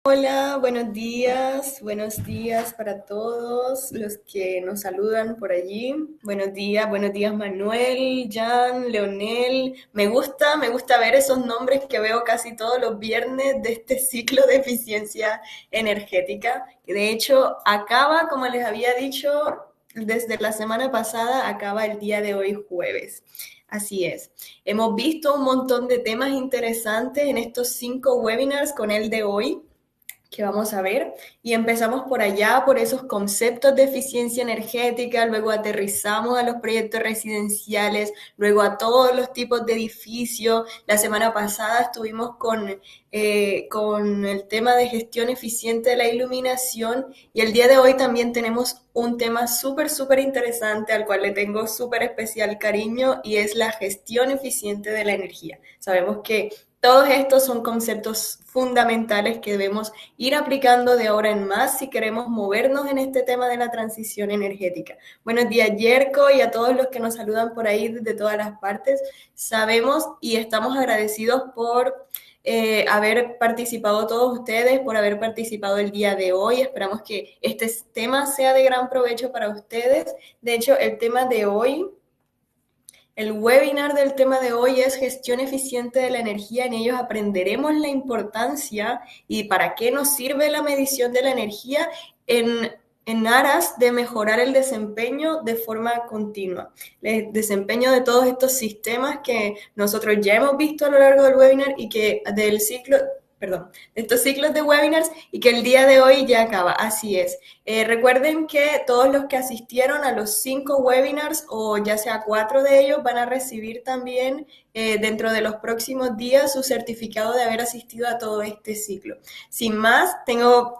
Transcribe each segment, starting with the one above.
Hola, buenos días para todos los que nos saludan por allí. Buenos días Manuel, Jan, Leonel. Me gusta ver esos nombres que veo casi todos los viernes de este ciclo de eficiencia energética, que de hecho acaba, como les había dicho, desde la semana pasada, acaba el día de hoy jueves. Así es. Hemos visto un montón de temas interesantes en estos 5 webinars con el de hoy que vamos a ver y empezamos por allá, por esos conceptos de eficiencia energética, luego aterrizamos a los proyectos residenciales, luego a todos los tipos de edificios. La semana pasada estuvimos con el tema de gestión eficiente de la iluminación y el día de hoy también tenemos un tema súper interesante al cual le tengo súper especial cariño y es la gestión eficiente de la energía. Sabemos que todos estos son conceptos fundamentales que debemos ir aplicando de ahora en más si queremos movernos en este tema de la transición energética. Buenos días, Yerko, y a todos los que nos saludan por ahí desde todas las partes. Sabemos y estamos agradecidos por haber participado todos ustedes, por haber participado el día de hoy. Esperamos que este tema sea de gran provecho para ustedes. De hecho, el webinar del tema de hoy es gestión eficiente de la energía. En ellos aprenderemos la importancia y para qué nos sirve la medición de la energía en aras de mejorar el desempeño de forma continua. El desempeño de todos estos sistemas que nosotros ya hemos visto a lo largo del webinar y que del ciclo, perdón, de estos ciclos de webinars y que el día de hoy ya acaba. Así es. Recuerden que todos los que asistieron a los 5 webinars o ya sea 4 de ellos van a recibir también dentro de los próximos días su certificado de haber asistido a todo este ciclo. Sin más, tengo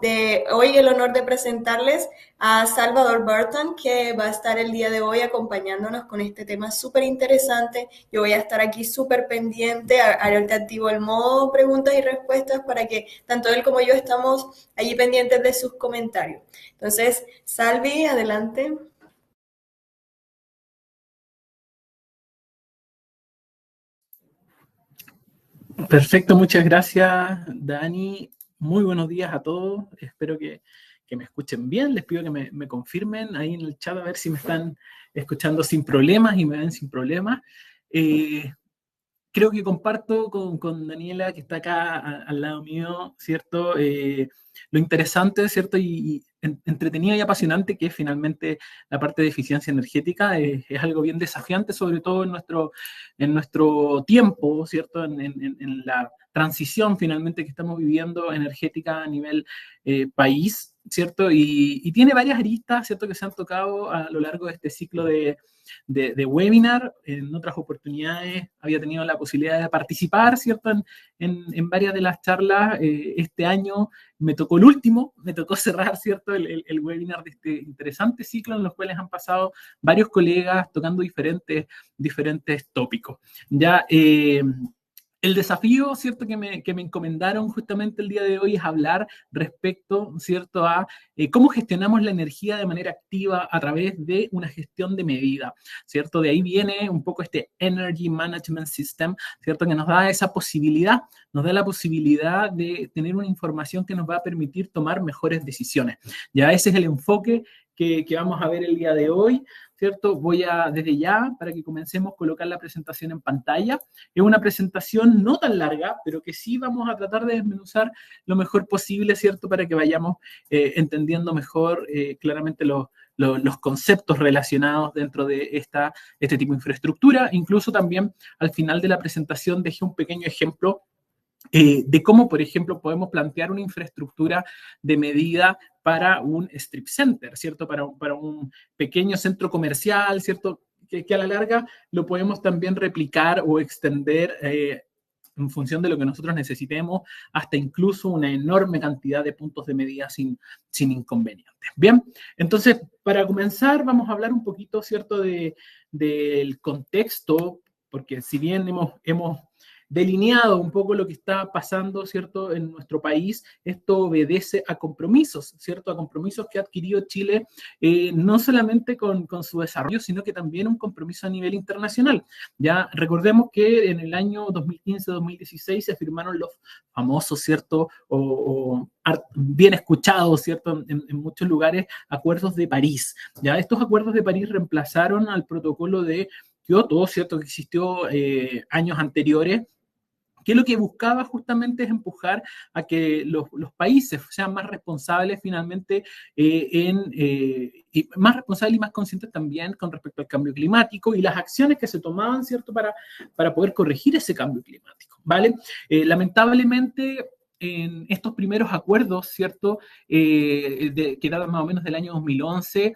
hoy el honor de presentarles a Salvador Burton, que va a estar el día de hoy acompañándonos con este tema súper interesante. Yo voy a estar aquí súper pendiente, ahorita activo el modo preguntas y respuestas para que tanto él como yo estamos allí pendientes de sus comentarios. Entonces, Salvi, adelante. Perfecto, muchas gracias, Dani. Muy buenos días a todos. Espero que me escuchen bien. Les pido que me confirmen ahí en el chat a ver si me están escuchando sin problemas y me ven sin problemas. Creo que comparto con Daniela, que está acá al lado mío, ¿cierto? Lo interesante, ¿cierto? Y entretenido y apasionante que es finalmente la parte de eficiencia energética. Es algo bien desafiante, sobre todo en nuestro tiempo, ¿cierto? En la transición finalmente que estamos viviendo energética a nivel país, ¿cierto? Y tiene varias aristas, ¿cierto? Que se han tocado a lo largo de este ciclo de webinar. En otras oportunidades había tenido la posibilidad de participar, ¿cierto? En varias de las charlas. Este año me tocó el último, me tocó cerrar, ¿cierto? El webinar de este interesante ciclo en los cuales han pasado varios colegas tocando diferentes tópicos. Ya, el desafío, ¿cierto?, que me encomendaron justamente el día de hoy es hablar respecto, ¿cierto?, a cómo gestionamos la energía de manera activa a través de una gestión de medida, ¿cierto? De ahí viene un poco este Energy Management System, ¿cierto?, que nos da esa posibilidad, nos da la posibilidad de tener una información que nos va a permitir tomar mejores decisiones. Ya ese es el enfoque que vamos a ver el día de hoy, ¿cierto? Voy a, desde ya, para que comencemos, colocar la presentación en pantalla. Es una presentación no tan larga, pero que sí vamos a tratar de desmenuzar lo mejor posible, ¿cierto? Para que vayamos entendiendo mejor claramente los conceptos relacionados dentro de este tipo de infraestructura. Incluso también al final de la presentación dejé un pequeño ejemplo de cómo, por ejemplo, podemos plantear una infraestructura de medida para un strip center, ¿cierto? Para un pequeño centro comercial, ¿cierto? Que a la larga lo podemos también replicar o extender en función de lo que nosotros necesitemos, hasta incluso una enorme cantidad de puntos de medida sin inconvenientes. Bien, entonces, para comenzar, vamos a hablar un poquito, ¿cierto?, del contexto, porque si bien hemos delineado un poco lo que está pasando, ¿cierto?, en nuestro país. Esto obedece a compromisos, ¿cierto?, a compromisos que ha adquirido Chile, no solamente con su desarrollo, sino que también un compromiso a nivel internacional. Ya recordemos que en el año 2015-2016 se firmaron los famosos, ¿cierto?, bien escuchados, ¿cierto?, en muchos lugares, acuerdos de París. Ya estos acuerdos de París reemplazaron al protocolo de Kioto, ¿cierto?, que existió años anteriores, que lo que buscaba justamente es empujar a que los países sean más responsables finalmente, y más responsables y más conscientes también con respecto al cambio climático y las acciones que se tomaban, ¿cierto?, para poder corregir ese cambio climático, ¿vale? Lamentablemente, en estos primeros acuerdos, ¿cierto?, que datan más o menos del año 2011,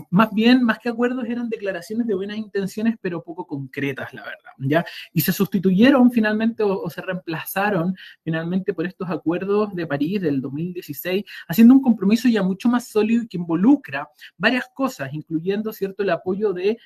más bien, más que acuerdos, eran declaraciones de buenas intenciones, pero poco concretas, la verdad, ¿ya? Y se sustituyeron finalmente o se reemplazaron finalmente por estos acuerdos de París del 2016, haciendo un compromiso ya mucho más sólido y que involucra varias cosas, incluyendo, ¿cierto?, el apoyo de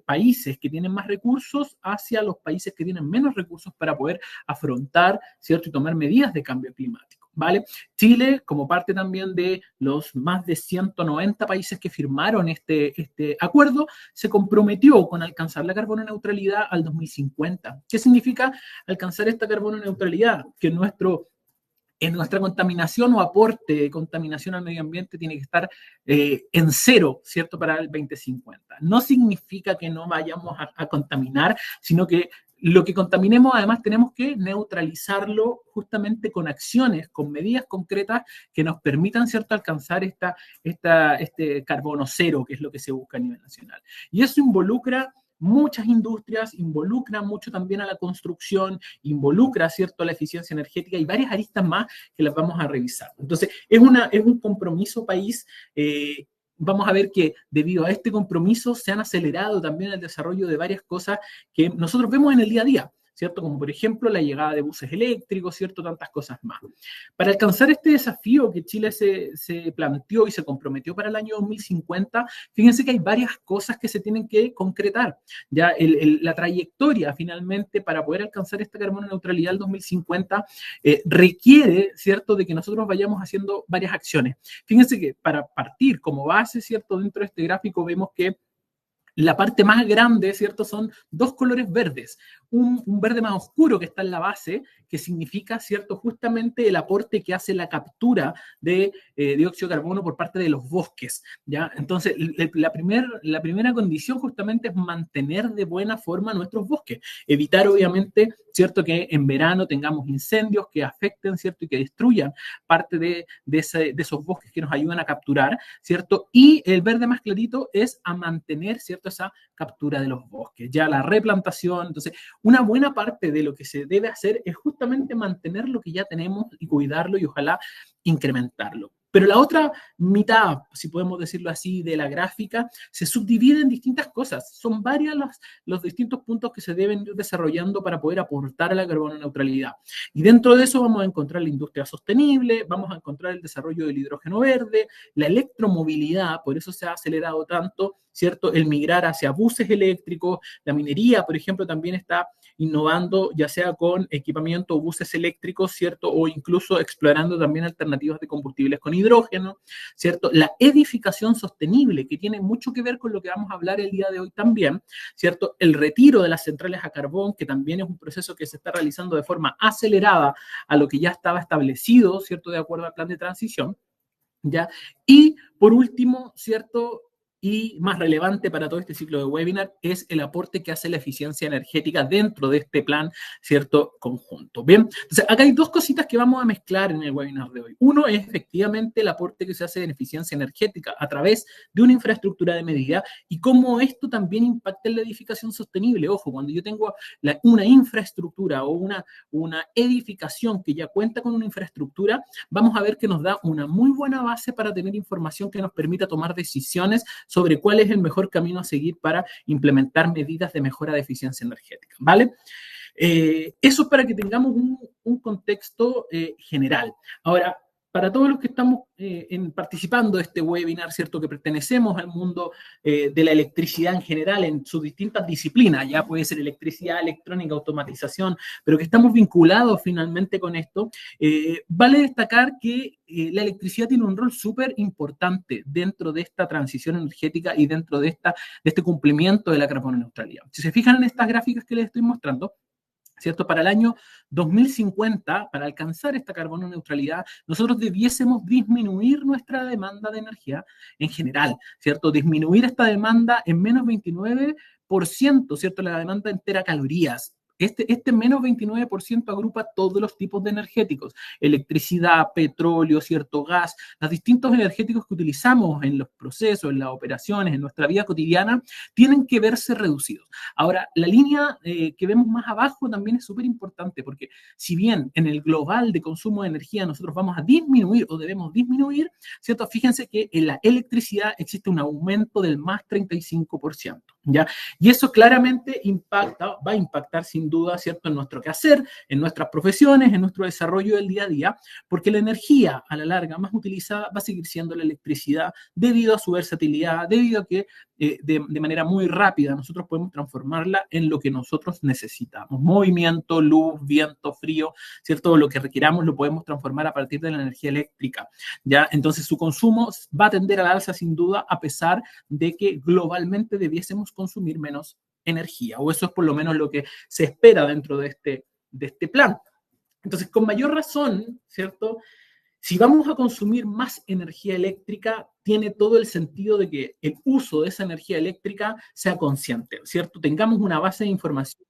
países que tienen más recursos hacia los países que tienen menos recursos para poder afrontar, ¿cierto?, y tomar medidas de cambio climático, ¿vale? Chile, como parte también de los más de 190 países que firmaron este acuerdo, se comprometió con alcanzar la carbono neutralidad al 2050. ¿Qué significa alcanzar esta carbono neutralidad? Que en nuestra contaminación o aporte de contaminación al medio ambiente tiene que estar en cero, ¿cierto?, para el 2050. No significa que no vayamos a contaminar, sino que lo que contaminemos, además, tenemos que neutralizarlo justamente con acciones, con medidas concretas que nos permitan, ¿cierto?, alcanzar este carbono cero, que es lo que se busca a nivel nacional. Y eso involucra muchas industrias, involucra mucho también a la construcción, involucra, ¿cierto?, a la eficiencia energética y varias aristas más que las vamos a revisar. Entonces, es un compromiso país. Vamos a ver que debido a este compromiso se han acelerado también el desarrollo de varias cosas que nosotros vemos en el día a día, ¿cierto? Como por ejemplo la llegada de buses eléctricos, ¿cierto? Tantas cosas más. Para alcanzar este desafío que Chile se planteó y se comprometió para el año 2050, fíjense que hay varias cosas que se tienen que concretar. Ya la trayectoria finalmente para poder alcanzar esta carbono neutralidad al 2050 requiere, ¿cierto?, de que nosotros vayamos haciendo varias acciones. Fíjense que para partir como base, ¿cierto?, dentro de este gráfico vemos que la parte más grande, ¿cierto?, son dos colores verdes. Un verde más oscuro que está en la base, que significa, ¿cierto?, justamente el aporte que hace la captura de dióxido de carbono por parte de los bosques, ¿ya? Entonces, la primera condición justamente es mantener de buena forma nuestros bosques. Evitar, obviamente, ¿cierto?, que en verano tengamos incendios que afecten, ¿cierto?, y que destruyan parte de esos bosques que nos ayudan a capturar, ¿cierto? Y el verde más clarito es a mantener, ¿cierto?, esa captura de los bosques, ya la replantación. Entonces, una buena parte de lo que se debe hacer es justamente mantener lo que ya tenemos y cuidarlo y ojalá incrementarlo. Pero la otra mitad, si podemos decirlo así, de la gráfica, se subdivide en distintas cosas. Son varios los distintos puntos que se deben ir desarrollando para poder aportar a la carbono neutralidad. Y dentro de eso vamos a encontrar la industria sostenible, vamos a encontrar el desarrollo del hidrógeno verde, la electromovilidad, por eso se ha acelerado tanto, ¿cierto?, el migrar hacia buses eléctricos. La minería, por ejemplo, también está innovando, ya sea con equipamiento o buses eléctricos, ¿cierto?, o incluso explorando también alternativas de combustibles con hidrógeno, ¿cierto? La edificación sostenible, que tiene mucho que ver con lo que vamos a hablar el día de hoy también, ¿cierto? El retiro de las centrales a carbón, que también es un proceso que se está realizando de forma acelerada a lo que ya estaba establecido, ¿cierto?, de acuerdo al plan de transición, ¿ya? Y por último, ¿cierto?, y más relevante para todo este ciclo de webinar, es el aporte que hace la eficiencia energética dentro de este plan, ¿cierto?, conjunto. Bien, entonces acá hay dos cositas que vamos a mezclar en el webinar de hoy. Uno es efectivamente el aporte que se hace en eficiencia energética a través de una infraestructura de medida y cómo esto también impacta en la edificación sostenible. Ojo, cuando yo tengo una infraestructura o una edificación que ya cuenta con una infraestructura, vamos a ver que nos da una muy buena base para tener información que nos permita tomar decisiones sobre cuál es el mejor camino a seguir para implementar medidas de mejora de eficiencia energética, ¿vale? Eso es para que tengamos un contexto general. Ahora, para todos los que estamos participando de este webinar, ¿cierto? Que pertenecemos al mundo de la electricidad en general, en sus distintas disciplinas, ya puede ser electricidad, electrónica, automatización, pero que estamos vinculados finalmente con esto, vale destacar que la electricidad tiene un rol súper importante dentro de esta transición energética y dentro de este cumplimiento de la carbono neutralidad. Si se fijan en estas gráficas que les estoy mostrando, ¿cierto? Para el año 2050, para alcanzar esta carbono neutralidad, nosotros debiésemos disminuir nuestra demanda de energía en general, ¿cierto? Disminuir esta demanda en menos 29%, ¿cierto? La demanda en teracalorías. Este menos 29% agrupa todos los tipos de energéticos, electricidad, petróleo, cierto, gas, los distintos energéticos que utilizamos en los procesos, en las operaciones, en nuestra vida cotidiana, tienen que verse reducidos. Ahora, la línea que vemos más abajo también es súper importante porque si bien en el global de consumo de energía nosotros vamos a disminuir o debemos disminuir, ¿cierto? Fíjense que en la electricidad existe un aumento del más 35%, ¿ya? Y eso claramente va a impactar sin duda, ¿cierto? En nuestro quehacer, en nuestras profesiones, en nuestro desarrollo del día a día, porque la energía a la larga más utilizada va a seguir siendo la electricidad debido a su versatilidad, debido a que de manera muy rápida nosotros podemos transformarla en lo que nosotros necesitamos. Movimiento, luz, viento, frío, ¿cierto? Lo que requiramos lo podemos transformar a partir de la energía eléctrica, ¿ya? Entonces su consumo va a tender al alza sin duda, a pesar de que globalmente debiésemos consumir menos energía, o eso es por lo menos lo que se espera dentro de este plan. Entonces, con mayor razón, ¿cierto? Si vamos a consumir más energía eléctrica, tiene todo el sentido de que el uso de esa energía eléctrica sea consciente, ¿cierto? Tengamos una base de información.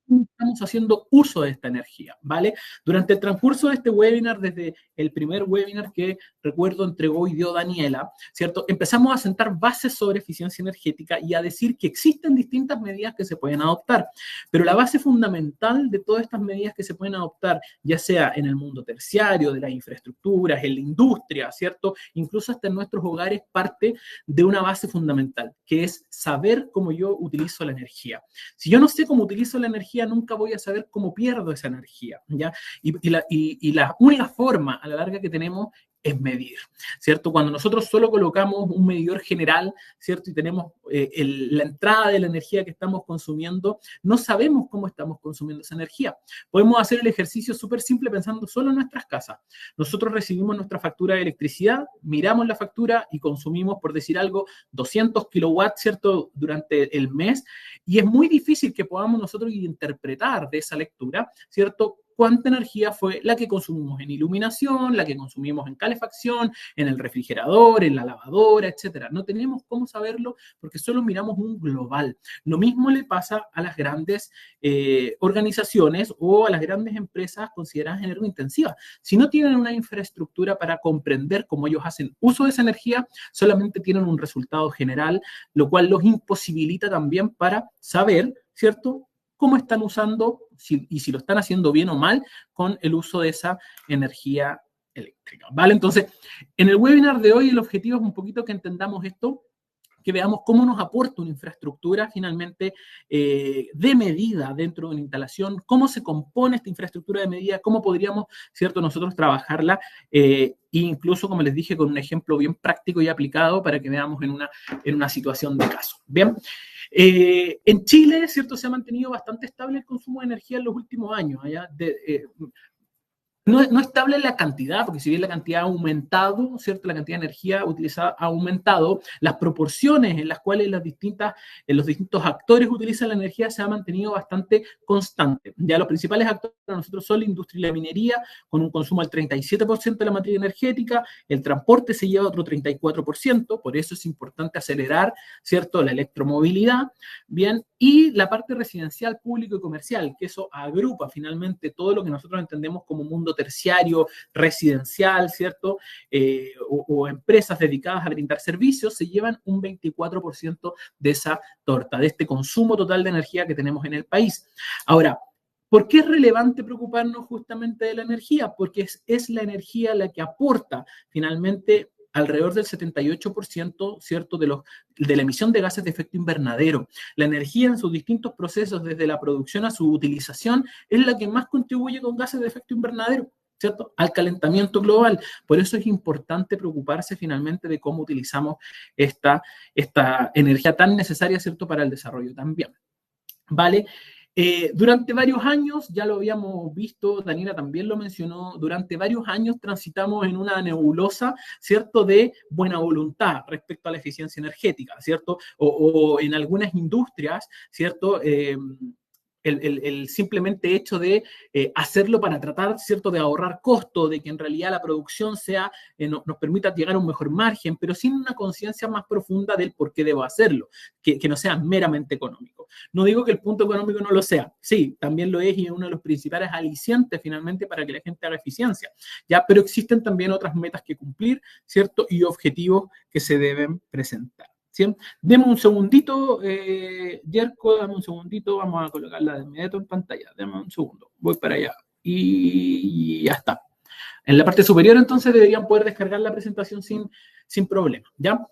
Estamos haciendo uso de esta energía, ¿vale? Durante el transcurso de este webinar, desde el primer webinar que recuerdo entregó y dio Daniela, ¿cierto? Empezamos a sentar bases sobre eficiencia energética y a decir que existen distintas medidas que se pueden adoptar, pero la base fundamental de todas estas medidas que se pueden adoptar, ya sea en el mundo terciario, de las infraestructuras, en la industria, ¿cierto? Incluso hasta en nuestros hogares, parte de una base fundamental, que es saber cómo yo utilizo la energía. Si yo no sé cómo utilizo la energía, nunca voy a saber cómo pierdo esa energía, ¿ya? Y la única forma a la larga que tenemos es medir, ¿cierto? Cuando nosotros solo colocamos un medidor general, ¿cierto? Y tenemos la entrada de la energía que estamos consumiendo, no sabemos cómo estamos consumiendo esa energía. Podemos hacer el ejercicio súper simple pensando solo en nuestras casas. Nosotros recibimos nuestra factura de electricidad, miramos la factura y consumimos, por decir algo, 200 kilowatts, ¿cierto? Durante el mes, y es muy difícil que podamos nosotros interpretar de esa lectura, ¿cierto? Cuánta energía fue la que consumimos en iluminación, la que consumimos en calefacción, en el refrigerador, en la lavadora, etcétera. No tenemos cómo saberlo porque solo miramos un global. Lo mismo le pasa a las grandes organizaciones o a las grandes empresas consideradas energointensivas. Si no tienen una infraestructura para comprender cómo ellos hacen uso de esa energía, solamente tienen un resultado general, lo cual los imposibilita también para saber, ¿cierto?, cómo están usando y si lo están haciendo bien o mal con el uso de esa energía eléctrica, ¿vale? Entonces, en el webinar de hoy el objetivo es un poquito que entendamos esto, que veamos cómo nos aporta una infraestructura finalmente de medida dentro de una instalación, cómo se compone esta infraestructura de medida, cómo podríamos, ¿cierto?, nosotros trabajarla, incluso, como les dije, con un ejemplo bien práctico y aplicado para que veamos en una situación de caso. Bien, en Chile, ¿cierto?, se ha mantenido bastante estable el consumo de energía en los últimos años. No estable la cantidad, porque si bien la cantidad ha aumentado, ¿cierto? La cantidad de energía utilizada ha aumentado, las proporciones en las cuales los distintos actores utilizan la energía se ha mantenido bastante constante. Ya los principales actores para nosotros son la industria y la minería, con un consumo del 37% de la materia energética, el transporte se lleva otro 34%, por eso es importante acelerar, ¿cierto?, la electromovilidad, bien, y la parte residencial, público y comercial, que eso agrupa finalmente todo lo que nosotros entendemos como mundo terciario, residencial, ¿cierto? O empresas dedicadas a brindar servicios, se llevan un 24% de esa torta, de este consumo total de energía que tenemos en el país. Ahora, ¿por qué es relevante preocuparnos justamente de la energía? Porque es la energía la que aporta finalmente alrededor del 78%, ¿cierto?, de la emisión de gases de efecto invernadero. La energía en sus distintos procesos, desde la producción a su utilización, es la que más contribuye con gases de efecto invernadero. ¿cierto? Al calentamiento global. Por eso es importante preocuparse finalmente de cómo utilizamos esta energía tan necesaria, ¿cierto?, para el desarrollo también. ¿Vale? Durante varios años, ya lo habíamos visto, Daniela también lo mencionó, durante varios años transitamos en una nebulosa, ¿cierto?, de buena voluntad respecto a la eficiencia energética, ¿cierto? O en algunas industrias, ¿cierto? El simplemente hecho de hacerlo para tratar, ¿cierto?, de ahorrar costo, de que en realidad la producción sea, nos permita llegar a un mejor margen, pero sin una conciencia más profunda del por qué debo hacerlo, que no sea meramente económico. No digo que el punto económico no lo sea, sí, también lo es y es uno de los principales alicientes finalmente para que la gente haga eficiencia, ¿ya? Pero existen también otras metas que cumplir, ¿cierto? Y objetivos que se deben presentar. ¿Sí? Deme un segundito, Yerko, dame un segundito, vamos a colocarla de inmediato en pantalla, dame un segundo, voy para allá y ya está. En la parte superior entonces deberían poder descargar la presentación sin problema, ¿ya?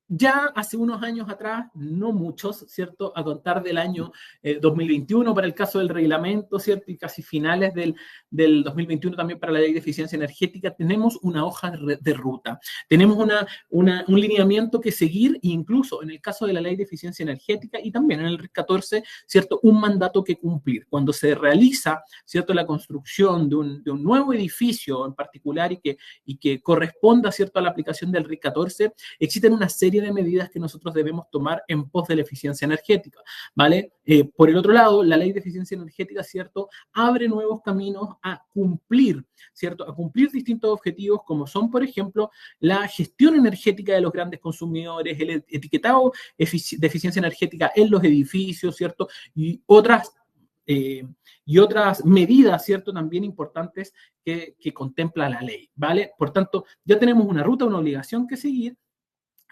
Ya hace unos años atrás, no muchos, ¿cierto? A contar del año 2021 para el caso del reglamento, ¿cierto? Y casi finales del 2021 también para la ley de eficiencia energética, tenemos una hoja de ruta, tenemos un lineamiento que seguir, incluso en el caso de la ley de eficiencia energética y también en el RIC 14, ¿cierto? Un mandato que cumplir. Cuando se realiza, ¿cierto?, la construcción de un nuevo edificio en particular y que corresponda, ¿cierto?, a la aplicación del RIC 14, existen una serie de medidas que nosotros debemos tomar en pos de la eficiencia energética, ¿vale? Por el otro lado, la ley de eficiencia energética, ¿cierto?, abre nuevos caminos a cumplir, ¿cierto?, a cumplir distintos objetivos como son, por ejemplo, la gestión energética de los grandes consumidores, el etiquetado de eficiencia energética en los edificios, ¿cierto?, y otras medidas, ¿cierto?, también importantes que contempla la ley, ¿vale? Por tanto, ya tenemos una ruta, una obligación que seguir,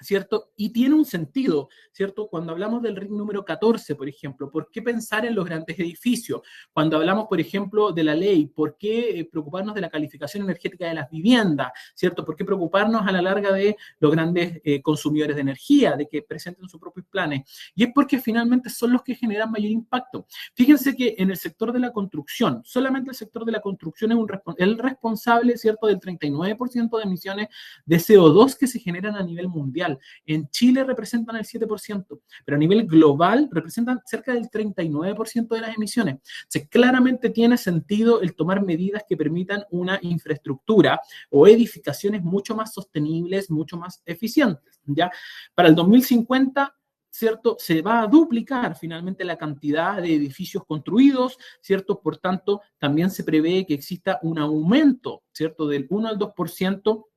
¿cierto? Y tiene un sentido, ¿cierto? Cuando hablamos del RIC número 14, por ejemplo, ¿por qué pensar en los grandes edificios? Cuando hablamos, por ejemplo, de la ley, ¿por qué preocuparnos de la calificación energética de las viviendas? ¿Cierto? ¿Por qué preocuparnos a la larga de los grandes consumidores de energía, de que presenten sus propios planes? Y es porque finalmente son los que generan mayor impacto. Fíjense que en el sector de la construcción, solamente el sector de la construcción es el responsable, ¿cierto?, del 39% de emisiones de CO2 que se generan a nivel mundial. En Chile representan el 7%, pero a nivel global representan cerca del 39% de las emisiones. Entonces, claramente tiene sentido el tomar medidas que permitan una infraestructura o edificaciones mucho más sostenibles, mucho más eficientes, ¿ya? Para el 2050, ¿cierto?, se va a duplicar finalmente la cantidad de edificios construidos, ¿cierto? Por tanto, también se prevé que exista un aumento, ¿cierto?, del 1 al 2%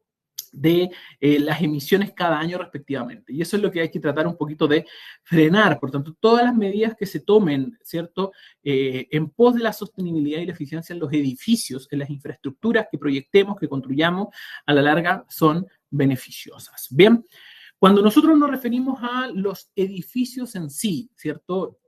de las emisiones cada año respectivamente. Y eso es lo que hay que tratar un poquito de frenar. Por tanto, todas las medidas que se tomen, ¿cierto?, en pos de la sostenibilidad y la eficiencia en los edificios, en las infraestructuras que proyectemos, que construyamos, a la larga son beneficiosas. Bien, cuando nosotros nos referimos a los edificios en sí, ¿cierto?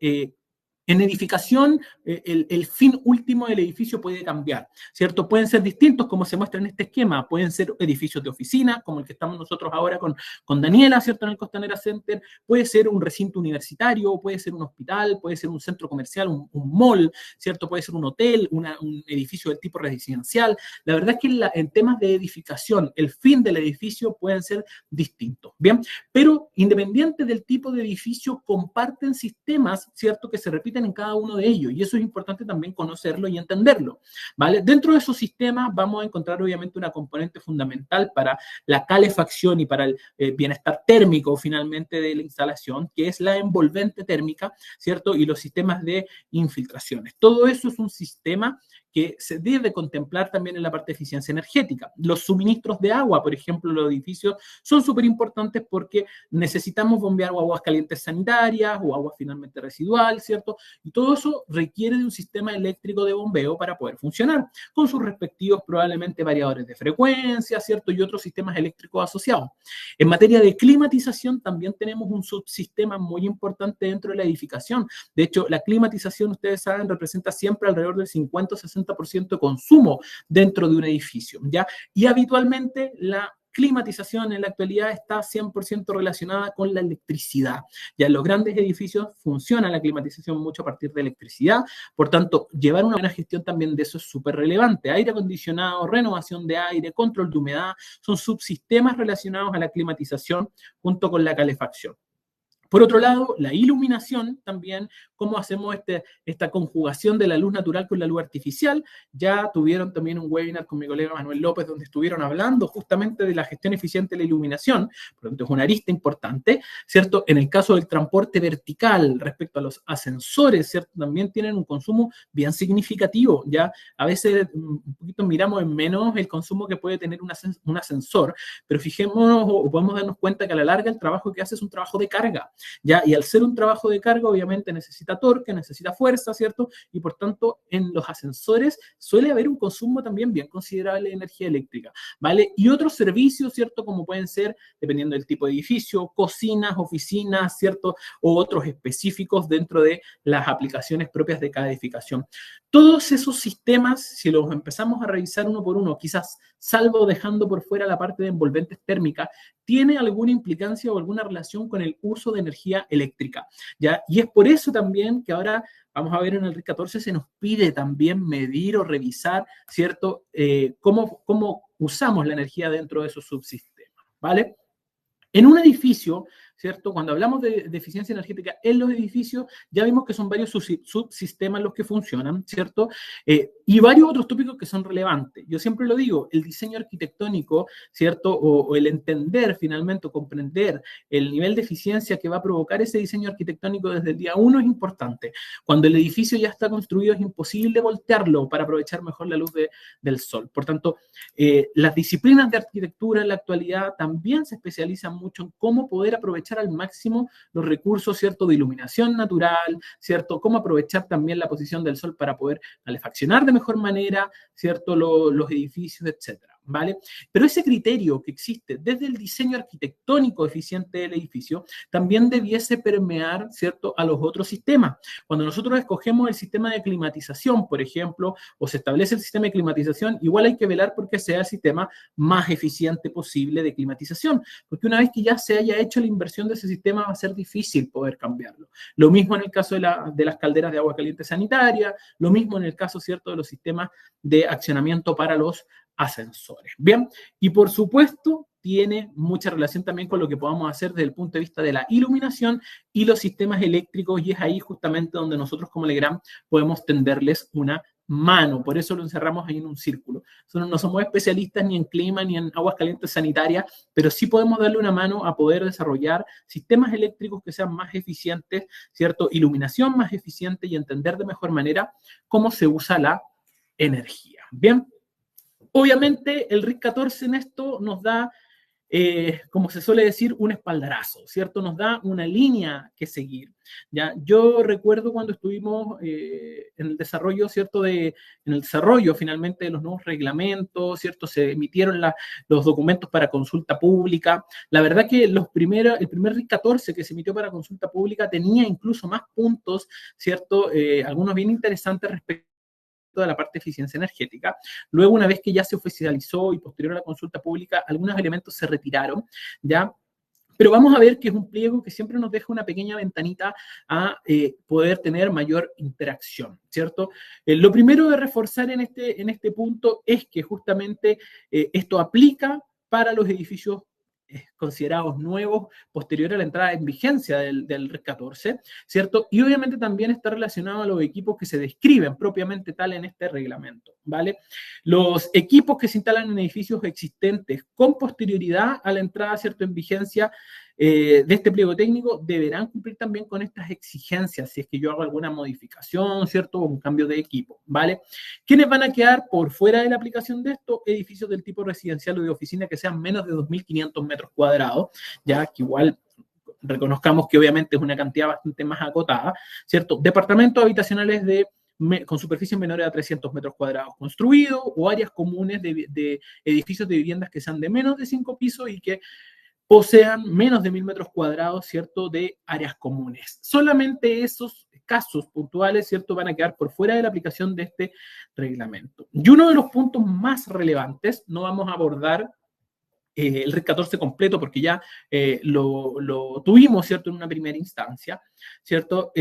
En edificación, el fin último del edificio puede cambiar, ¿cierto? Pueden ser distintos, como se muestra en este esquema. Pueden ser edificios de oficina, como el que estamos nosotros ahora con Daniela, ¿cierto?, en el Costanera Center. Puede ser un recinto universitario, puede ser un hospital, puede ser un centro comercial, un mall, ¿cierto? Puede ser un hotel, un edificio del tipo residencial. La verdad es que en temas de edificación, el fin del edificio pueden ser distintos, ¿bien? Pero independiente del tipo de edificio, comparten sistemas, ¿cierto?, que se repiten en cada uno de ellos, y eso es importante también conocerlo y entenderlo, ¿vale? Dentro de esos sistemas vamos a encontrar obviamente una componente fundamental para la calefacción y para el bienestar térmico finalmente de la instalación, que es la envolvente térmica, ¿cierto?, y los sistemas de infiltraciones. Todo eso es un sistema que se debe contemplar también en la parte de eficiencia energética. Los suministros de agua, por ejemplo, los edificios son súper importantes porque necesitamos bombear aguas calientes sanitarias o agua finalmente residual, ¿cierto? Y todo eso requiere de un sistema eléctrico de bombeo para poder funcionar, con sus respectivos probablemente variadores de frecuencia, ¿cierto? Y otros sistemas eléctricos asociados. En materia de climatización también tenemos un subsistema muy importante dentro de la edificación. De hecho, la climatización, ustedes saben, representa siempre alrededor del 50 o 60% de consumo dentro de un edificio, ¿ya? Y habitualmente la climatización en la actualidad está 100% relacionada con la electricidad. Ya en los grandes edificios funciona la climatización mucho a partir de electricidad, por tanto, llevar una buena gestión también de eso es súper relevante. Aire acondicionado, renovación de aire, control de humedad, son subsistemas relacionados a la climatización junto con la calefacción. Por otro lado, la iluminación también, cómo hacemos esta conjugación de la luz natural con la luz artificial. Ya tuvieron también un webinar con mi colega Manuel López donde estuvieron hablando justamente de la gestión eficiente de la iluminación, por lo tanto es una arista importante, ¿cierto? En el caso del transporte vertical respecto a los ascensores, ¿cierto? También tienen un consumo bien significativo, ya a veces un poquito miramos en menos el consumo que puede tener un ascensor, pero fijémonos o podemos darnos cuenta que a la larga el trabajo que hace es un trabajo de carga. ¿Ya? Y al ser un trabajo de carga, obviamente necesita torque, necesita fuerza, ¿cierto? Y por tanto, en los ascensores suele haber un consumo también bien considerable de energía eléctrica, ¿vale? Y otros servicios, ¿cierto? Como pueden ser, dependiendo del tipo de edificio, cocinas, oficinas, ¿cierto? O otros específicos dentro de las aplicaciones propias de cada edificación. Todos esos sistemas, si los empezamos a revisar uno por uno, quizás salvo dejando por fuera la parte de envolventes térmicas, tiene alguna implicancia o alguna relación con el uso de energía eléctrica, ¿ya? Y es por eso también que ahora, vamos a ver en el RIC 14, se nos pide también medir o revisar, ¿cierto? Cómo usamos la energía dentro de esos subsistemas, ¿vale? En un edificio, ¿cierto? Cuando hablamos de eficiencia energética en los edificios, ya vimos que son varios subsistemas los que funcionan, ¿cierto? Y varios otros tópicos que son relevantes. Yo siempre lo digo, el diseño arquitectónico, ¿cierto? O el entender finalmente, o comprender el nivel de eficiencia que va a provocar ese diseño arquitectónico desde el día uno es importante. Cuando el edificio ya está construido es imposible voltearlo para aprovechar mejor la luz del sol. Por tanto, las disciplinas de arquitectura en la actualidad también se especializan mucho en cómo poder aprovechar al máximo los recursos, ¿cierto?, de iluminación natural, ¿cierto?, cómo aprovechar también la posición del sol para poder calefaccionar de mejor manera, ¿cierto?, los edificios, etcétera, ¿vale? Pero ese criterio que existe desde el diseño arquitectónico eficiente del edificio también debiese permear, ¿cierto?, a los otros sistemas. Cuando nosotros escogemos el sistema de climatización, por ejemplo, o se establece el sistema de climatización, igual hay que velar porque sea el sistema más eficiente posible de climatización, porque una vez que ya se haya hecho la inversión de ese sistema va a ser difícil poder cambiarlo. Lo mismo en el caso de las calderas de agua caliente sanitaria, lo mismo en el caso, ¿cierto?, de los sistemas de accionamiento para los ascensores. Bien, y por supuesto tiene mucha relación también con lo que podamos hacer desde el punto de vista de la iluminación y los sistemas eléctricos, y es ahí justamente donde nosotros como Legrand podemos tenderles una mano, por eso lo encerramos ahí en un círculo. Nosotros no somos especialistas ni en clima ni en aguas calientes sanitarias, pero sí podemos darle una mano a poder desarrollar sistemas eléctricos que sean más eficientes, ¿cierto? Iluminación más eficiente y entender de mejor manera cómo se usa la energía. Bien, obviamente el RIC 14 en esto nos da, como se suele decir, un espaldarazo, ¿cierto? Nos da una línea que seguir, ¿ya? Yo recuerdo cuando estuvimos en el desarrollo, ¿cierto? En el desarrollo finalmente de los nuevos reglamentos, ¿cierto? Se emitieron los documentos para consulta pública. La verdad que el primer RIC 14 que se emitió para consulta pública tenía incluso más puntos, ¿cierto? Algunos bien interesantes respecto de la parte de eficiencia energética. Luego, una vez que ya se oficializó y posterior a la consulta pública, algunos elementos se retiraron, ¿ya? Pero vamos a ver que es un pliego que siempre nos deja una pequeña ventanita a poder tener mayor interacción, ¿cierto? Lo primero de reforzar en este punto es que justamente esto aplica para los edificios considerados nuevos posterior a la entrada en vigencia del REC 14, ¿cierto? Y obviamente también está relacionado a los equipos que se describen propiamente tal en este reglamento, ¿vale? Los equipos que se instalan en edificios existentes con posterioridad a la entrada, ¿cierto?, en vigencia de este pliego técnico deberán cumplir también con estas exigencias si es que yo hago alguna modificación, ¿cierto?, o un cambio de equipo, ¿vale? ¿Quiénes van a quedar por fuera de la aplicación de esto? Edificios del tipo residencial o de oficina que sean menos de 2.500 metros cuadrados, ya que igual reconozcamos que obviamente es una cantidad bastante más acotada, ¿cierto? Departamentos habitacionales con superficies menores a 300 metros cuadrados construidos o áreas comunes de edificios de viviendas que sean de menos de 5 pisos y que posean menos de 1.000 metros cuadrados, ¿cierto?, de áreas comunes. Solamente esos casos puntuales, ¿cierto?, van a quedar por fuera de la aplicación de este reglamento. Y uno de los puntos más relevantes, no vamos a abordar el RIC 14 completo, porque ya lo tuvimos, ¿cierto?, en una primera instancia, ¿cierto?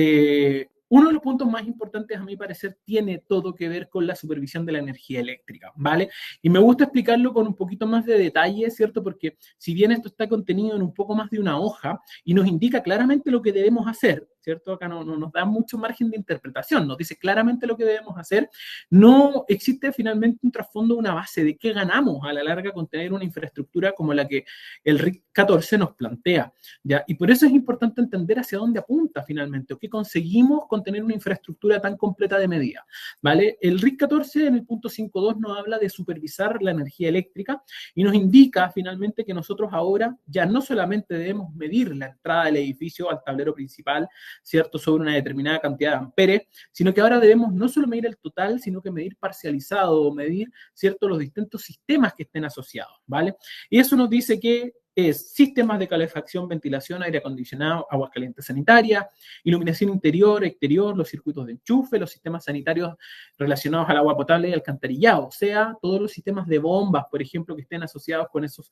Uno de los puntos más importantes, a mi parecer, tiene todo que ver con la supervisión de la energía eléctrica, ¿vale? Y me gusta explicarlo con un poquito más de detalle, ¿cierto? Porque si bien esto está contenido en un poco más de una hoja y nos indica claramente lo que debemos hacer, ¿cierto? Acá no nos da mucho margen de interpretación, nos dice claramente lo que debemos hacer, no existe finalmente un trasfondo, una base de qué ganamos a la larga con tener una infraestructura como la que el RIC 14 nos plantea, ¿ya? Y por eso es importante entender hacia dónde apunta finalmente, o qué conseguimos con tener una infraestructura tan completa de medida, ¿vale? El RIC 14 en el punto 5.2 nos habla de supervisar la energía eléctrica y nos indica finalmente que nosotros ahora ya no solamente debemos medir la entrada del edificio al tablero principal, ¿cierto?, sobre una determinada cantidad de amperes, sino que ahora debemos no solo medir el total, sino que medir parcializado o medir, ¿cierto?, los distintos sistemas que estén asociados, ¿vale? Y eso nos dice que es sistemas de calefacción, ventilación, aire acondicionado, aguas calientes sanitarias, iluminación interior, exterior, los circuitos de enchufe, los sistemas sanitarios relacionados al agua potable y alcantarillado, o sea, todos los sistemas de bombas, por ejemplo, que estén asociados con esos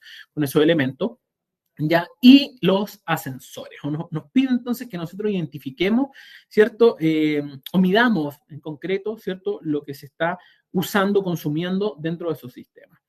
elementos. ¿Ya? Y los ascensores. Nos pide entonces que nosotros identifiquemos, ¿cierto? O midamos en concreto, ¿cierto?, lo que se está usando, consumiendo dentro de esos sistemas.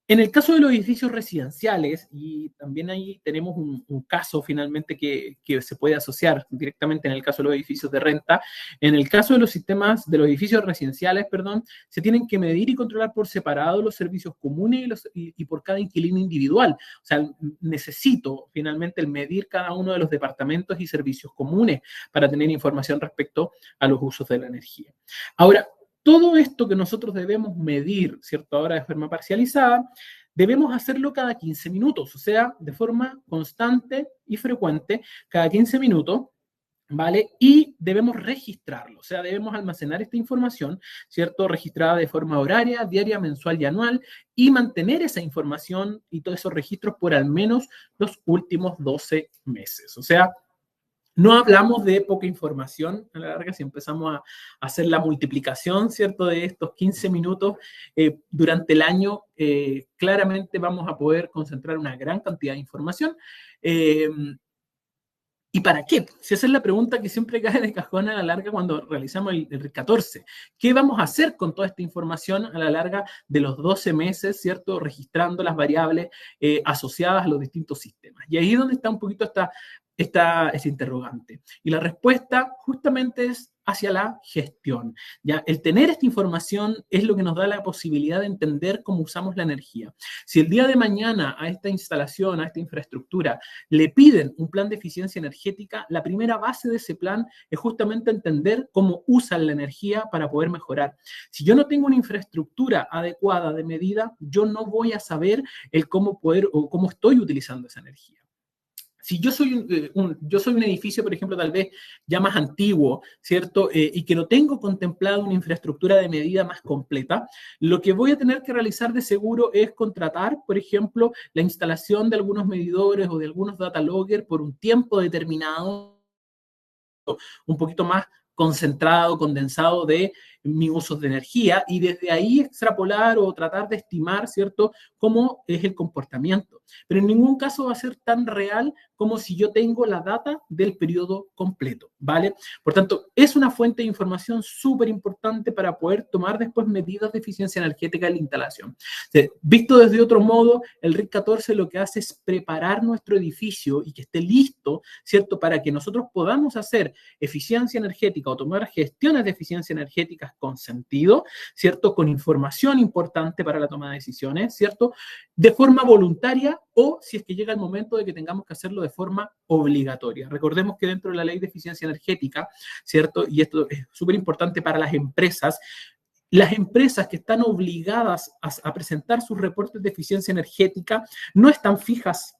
En el caso de los edificios residenciales, y también ahí tenemos un caso finalmente que se puede asociar directamente en el caso de los edificios de renta, en el caso de los sistemas, de los edificios residenciales, perdón, se tienen que medir y controlar por separado los servicios comunes y por cada inquilino individual. O sea, necesito finalmente el medir cada uno de los departamentos y servicios comunes para tener información respecto a los usos de la energía. Ahora, todo esto que nosotros debemos medir, ¿cierto?, ahora de forma parcializada, debemos hacerlo cada 15 minutos, o sea, de forma constante y frecuente, cada 15 minutos, ¿vale? Y debemos registrarlo, o sea, debemos almacenar esta información, ¿cierto?, registrada de forma horaria, diaria, mensual y anual, y mantener esa información y todos esos registros por al menos los últimos 12 meses. O sea, no hablamos de poca información a la larga si empezamos a hacer la multiplicación, ¿cierto?, de estos 15 minutos durante el año. Claramente vamos a poder concentrar una gran cantidad de información. ¿Y para qué? Si esa es la pregunta que siempre cae de cajón a la larga cuando realizamos el RIC 14. ¿Qué vamos a hacer con toda esta información a la larga de los 12 meses, ¿cierto?, registrando las variables asociadas a los distintos sistemas? Y ahí es donde está un poquito ese interrogante. Y la respuesta justamente es hacia la gestión. ¿Ya? El tener esta información es lo que nos da la posibilidad de entender cómo usamos la energía. Si el día de mañana a esta instalación, a esta infraestructura, le piden un plan de eficiencia energética, la primera base de ese plan es justamente entender cómo usan la energía para poder mejorar. Si yo no tengo una infraestructura adecuada de medida, yo no voy a saber el cómo poder o cómo estoy utilizando esa energía. Si yo soy un edificio, por ejemplo, tal vez ya más antiguo, ¿cierto? Y que no tengo contemplado una infraestructura de medida más completa, lo que voy a tener que realizar de seguro es contratar, por ejemplo, la instalación de algunos medidores o de algunos data logger por un tiempo determinado, un poquito más concentrado, condensado de mis usos de energía y desde ahí extrapolar o tratar de estimar, ¿cierto?, cómo es el comportamiento. Pero en ningún caso va a ser tan real como si yo tengo la data del periodo completo, ¿vale? Por tanto, es una fuente de información súper importante para poder tomar después medidas de eficiencia energética de la instalación. Visto desde otro modo, el RIC 14 lo que hace es preparar nuestro edificio y que esté listo, ¿cierto?, para que nosotros podamos hacer eficiencia energética o tomar gestiones de eficiencia energética con sentido, ¿cierto?, con información importante para la toma de decisiones, ¿cierto?, de forma voluntaria o si es que llega el momento de que tengamos que hacerlo de forma obligatoria. Recordemos que dentro de la ley de eficiencia energética, ¿cierto?, y esto es súper importante para las empresas que están obligadas a presentar sus reportes de eficiencia energética no están fijas.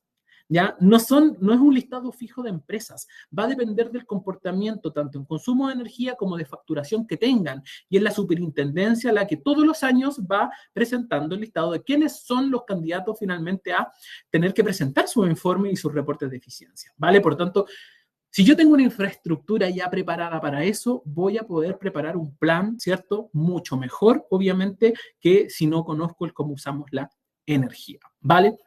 ¿Ya? No es un listado fijo de empresas, va a depender del comportamiento tanto en consumo de energía como de facturación que tengan, y es la superintendencia la que todos los años va presentando el listado de quiénes son los candidatos finalmente a tener que presentar su informe y sus reportes de eficiencia, ¿vale? Por tanto, si yo tengo una infraestructura ya preparada para eso, voy a poder preparar un plan, ¿cierto?, mucho mejor, obviamente, que si no conozco el cómo usamos la energía, ¿vale?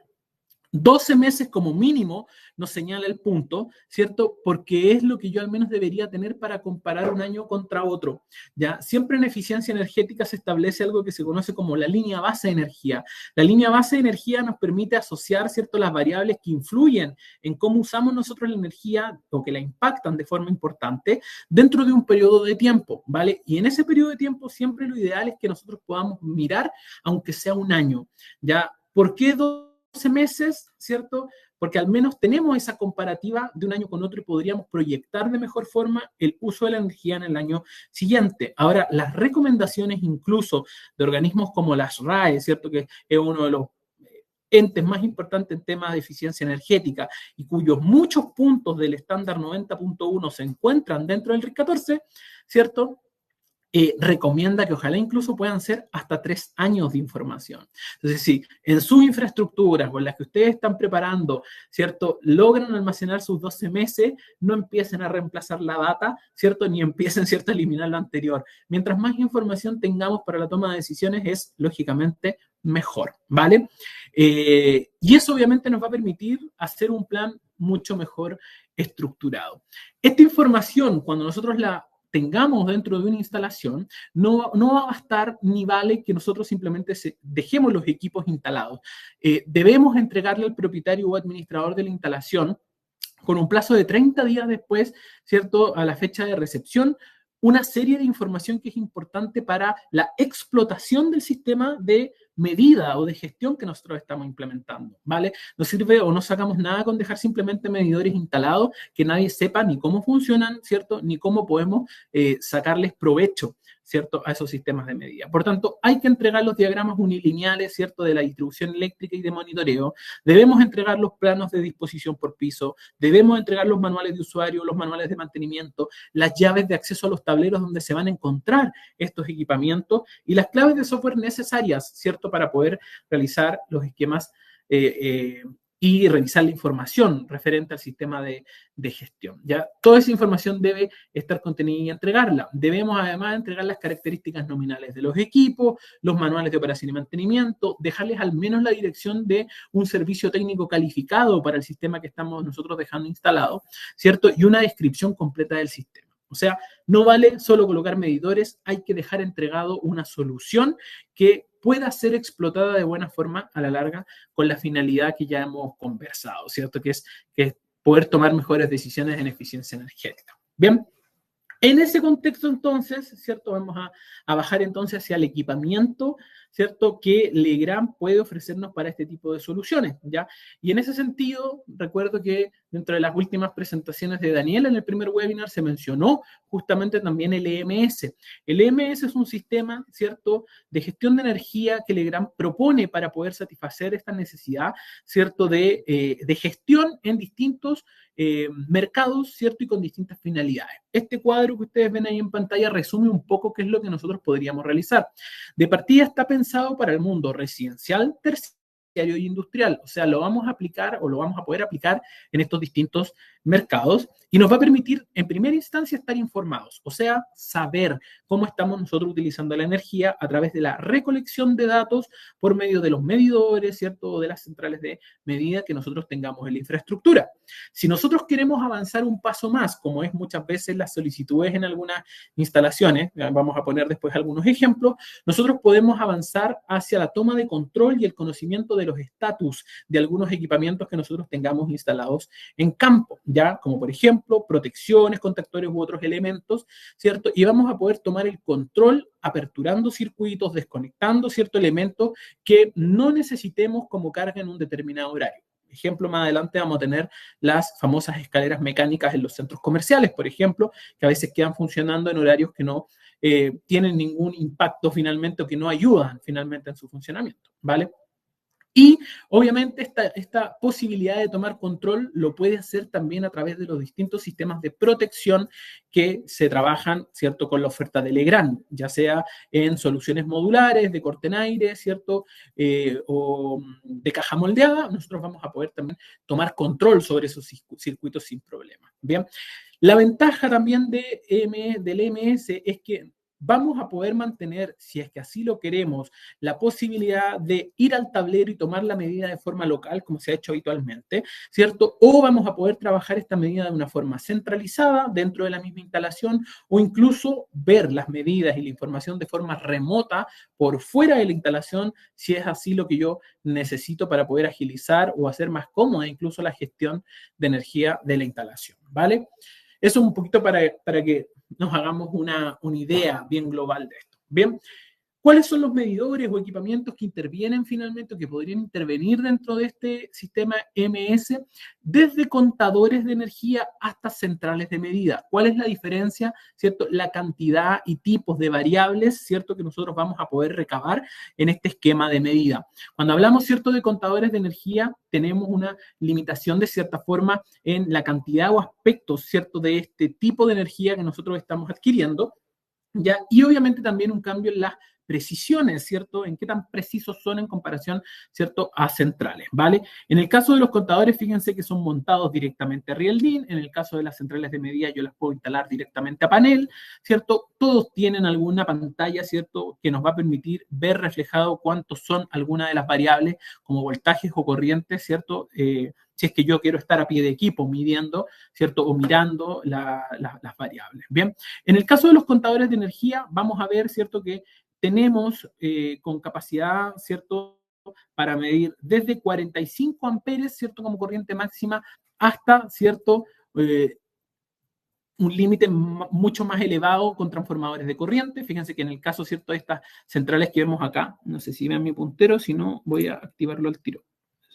12 meses como mínimo nos señala el punto, ¿cierto? Porque es lo que yo al menos debería tener para comparar un año contra otro, ¿ya? Siempre en eficiencia energética se establece algo que se conoce como la línea base de energía. La línea base de energía nos permite asociar, ¿cierto?, las variables que influyen en cómo usamos nosotros la energía o que la impactan de forma importante dentro de un periodo de tiempo, ¿vale? Y en ese periodo de tiempo siempre lo ideal es que nosotros podamos mirar, aunque sea un año, ¿ya? ¿Por qué 12 meses, cierto? Porque al menos tenemos esa comparativa de un año con otro y podríamos proyectar de mejor forma el uso de la energía en el año siguiente. Ahora, las recomendaciones incluso de organismos como las RAE, ¿cierto? Que es uno de los entes más importantes en temas de eficiencia energética y cuyos muchos puntos del estándar 90.1 se encuentran dentro del RIC 14, ¿cierto? Recomienda que ojalá incluso puedan ser hasta 3 años de información. Entonces, si en sus infraestructuras o en las que ustedes están preparando, ¿cierto?, logran almacenar sus 12 meses, no empiecen a reemplazar la data, ¿cierto?, ni empiecen, ¿cierto?, a eliminar lo anterior. Mientras más información tengamos para la toma de decisiones, es lógicamente mejor, ¿vale? Y eso obviamente nos va a permitir hacer un plan mucho mejor estructurado. Esta información, cuando nosotros la tengamos dentro de una instalación, no va a bastar ni vale que nosotros simplemente dejemos los equipos instalados. Debemos entregarle al propietario o administrador de la instalación con un plazo de 30 días después, ¿cierto?, a la fecha de recepción, una serie de información que es importante para la explotación del sistema de medida o de gestión que nosotros estamos implementando, ¿vale? No sirve o no sacamos nada con dejar simplemente medidores instalados que nadie sepa ni cómo funcionan, ¿cierto? Ni cómo podemos sacarles provecho, ¿cierto?, a esos sistemas de medida. Por tanto, hay que entregar los diagramas unilineales, ¿cierto?, de la distribución eléctrica y de monitoreo. Debemos entregar los planos de disposición por piso, debemos entregar los manuales de usuario, los manuales de mantenimiento, las llaves de acceso a los tableros donde se van a encontrar estos equipamientos y las claves de software necesarias, ¿cierto?, para poder realizar los esquemas y revisar la información referente al sistema de gestión. ¿Ya? Toda esa información debe estar contenida y entregarla. Debemos además entregar las características nominales de los equipos, los manuales de operación y mantenimiento, dejarles al menos la dirección de un servicio técnico calificado para el sistema que estamos nosotros dejando instalado, ¿cierto? Y una descripción completa del sistema. O sea, no vale solo colocar medidores, hay que dejar entregado una solución que pueda ser explotada de buena forma a la larga con la finalidad que ya hemos conversado, ¿cierto? Que es poder tomar mejores decisiones en eficiencia energética. Bien, en ese contexto, entonces, ¿cierto? Vamos a bajar entonces hacia el equipamiento, ¿cierto?, que Legrand puede ofrecernos para este tipo de soluciones, ¿ya? Y en ese sentido, recuerdo que dentro de las últimas presentaciones de Daniel en el primer webinar se mencionó justamente también el EMS. El EMS es un sistema, ¿cierto?, de gestión de energía que Legrand propone para poder satisfacer esta necesidad, ¿cierto?, de gestión en distintos mercados, ¿cierto?, y con distintas finalidades. Este cuadro que ustedes ven ahí en pantalla resume un poco qué es lo que nosotros podríamos realizar. De partida está pensado para el mundo residencial, terciario y industrial. O sea, lo vamos a aplicar o lo vamos a poder aplicar en estos distintos mercados y nos va a permitir en primera instancia estar informados, o sea, saber cómo estamos nosotros utilizando la energía a través de la recolección de datos por medio de los medidores, ¿cierto?, o de las centrales de medida que nosotros tengamos en la infraestructura. Si nosotros queremos avanzar un paso más, como es muchas veces las solicitudes en algunas instalaciones, vamos a poner después algunos ejemplos, nosotros podemos avanzar hacia la toma de control y el conocimiento de los estatus de algunos equipamientos que nosotros tengamos instalados en campo, ¿ya? Como por ejemplo, protecciones, contactores u otros elementos, ¿cierto? Y vamos a poder tomar el control aperturando circuitos, desconectando ciertos elementos que no necesitemos como carga en un determinado horario. Ejemplo, más adelante vamos a tener las famosas escaleras mecánicas en los centros comerciales, por ejemplo, que a veces quedan funcionando en horarios que no tienen ningún impacto finalmente o que no ayudan finalmente en su funcionamiento, ¿vale? Y obviamente esta posibilidad de tomar control lo puede hacer también a través de los distintos sistemas de protección que se trabajan, ¿cierto?, con la oferta de Legrand, ya sea en soluciones modulares, de corte en aire, ¿cierto?, o de caja moldeada. Nosotros vamos a poder también tomar control sobre esos circuitos sin problema. Bien, la ventaja también del EMS es que vamos a poder mantener, si es que así lo queremos, la posibilidad de ir al tablero y tomar la medida de forma local, como se ha hecho habitualmente, ¿cierto? O vamos a poder trabajar esta medida de una forma centralizada dentro de la misma instalación, o incluso ver las medidas y la información de forma remota por fuera de la instalación, si es así lo que yo necesito para poder agilizar o hacer más cómoda incluso la gestión de energía de la instalación, ¿vale? Eso un poquito para que nos hagamos una idea bien global de esto. Bien, ¿cuáles son los medidores o equipamientos que intervienen finalmente o que podrían intervenir dentro de este sistema MS? Desde contadores de energía hasta centrales de medida. ¿Cuál es la diferencia, cierto? La cantidad y tipos de variables, cierto, que nosotros vamos a poder recabar en este esquema de medida. Cuando hablamos, cierto, de contadores de energía, tenemos una limitación de cierta forma en la cantidad o aspectos, cierto, de este tipo de energía que nosotros estamos adquiriendo. ¿Ya? Y obviamente también un cambio en las precisiones, ¿cierto? En qué tan precisos son en comparación, ¿cierto? A centrales, ¿vale? En el caso de los contadores, fíjense que son montados directamente a Real-DIN. En el caso de las centrales de medida, yo las puedo instalar directamente a panel, ¿cierto? Todos tienen alguna pantalla, ¿cierto? Que nos va a permitir ver reflejado cuántos son algunas de las variables, como voltajes o corrientes, ¿cierto? Si es que yo quiero estar a pie de equipo midiendo, ¿cierto? O mirando las variables. Bien, en el caso de los contadores de energía, vamos a ver, ¿cierto? Que tenemos con capacidad, ¿cierto? Para medir desde 45 amperes, ¿cierto? Como corriente máxima, hasta, ¿cierto? Un límite mucho más elevado con transformadores de corriente. Fíjense que en el caso, ¿cierto? De estas centrales que vemos acá, no sé si ven mi puntero, si no, voy a activarlo al tiro.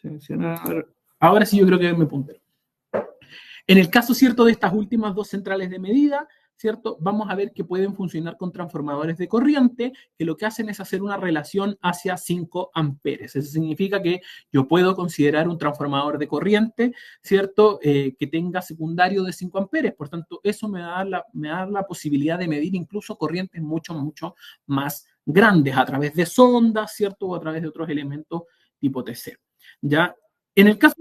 Seleccionar. Ahora sí yo creo que ven mi puntero. En el caso, ¿cierto? De estas últimas dos centrales de medida, ¿cierto? Vamos a ver que pueden funcionar con transformadores de corriente, que lo que hacen es hacer una relación hacia 5 amperes. Eso significa que yo puedo considerar un transformador de corriente, ¿cierto? Que tenga secundario de 5 amperes. Por tanto, eso me da la posibilidad de medir incluso corrientes mucho, mucho más grandes a través de sondas, ¿cierto? O a través de otros elementos tipo TC. ¿Ya? En el caso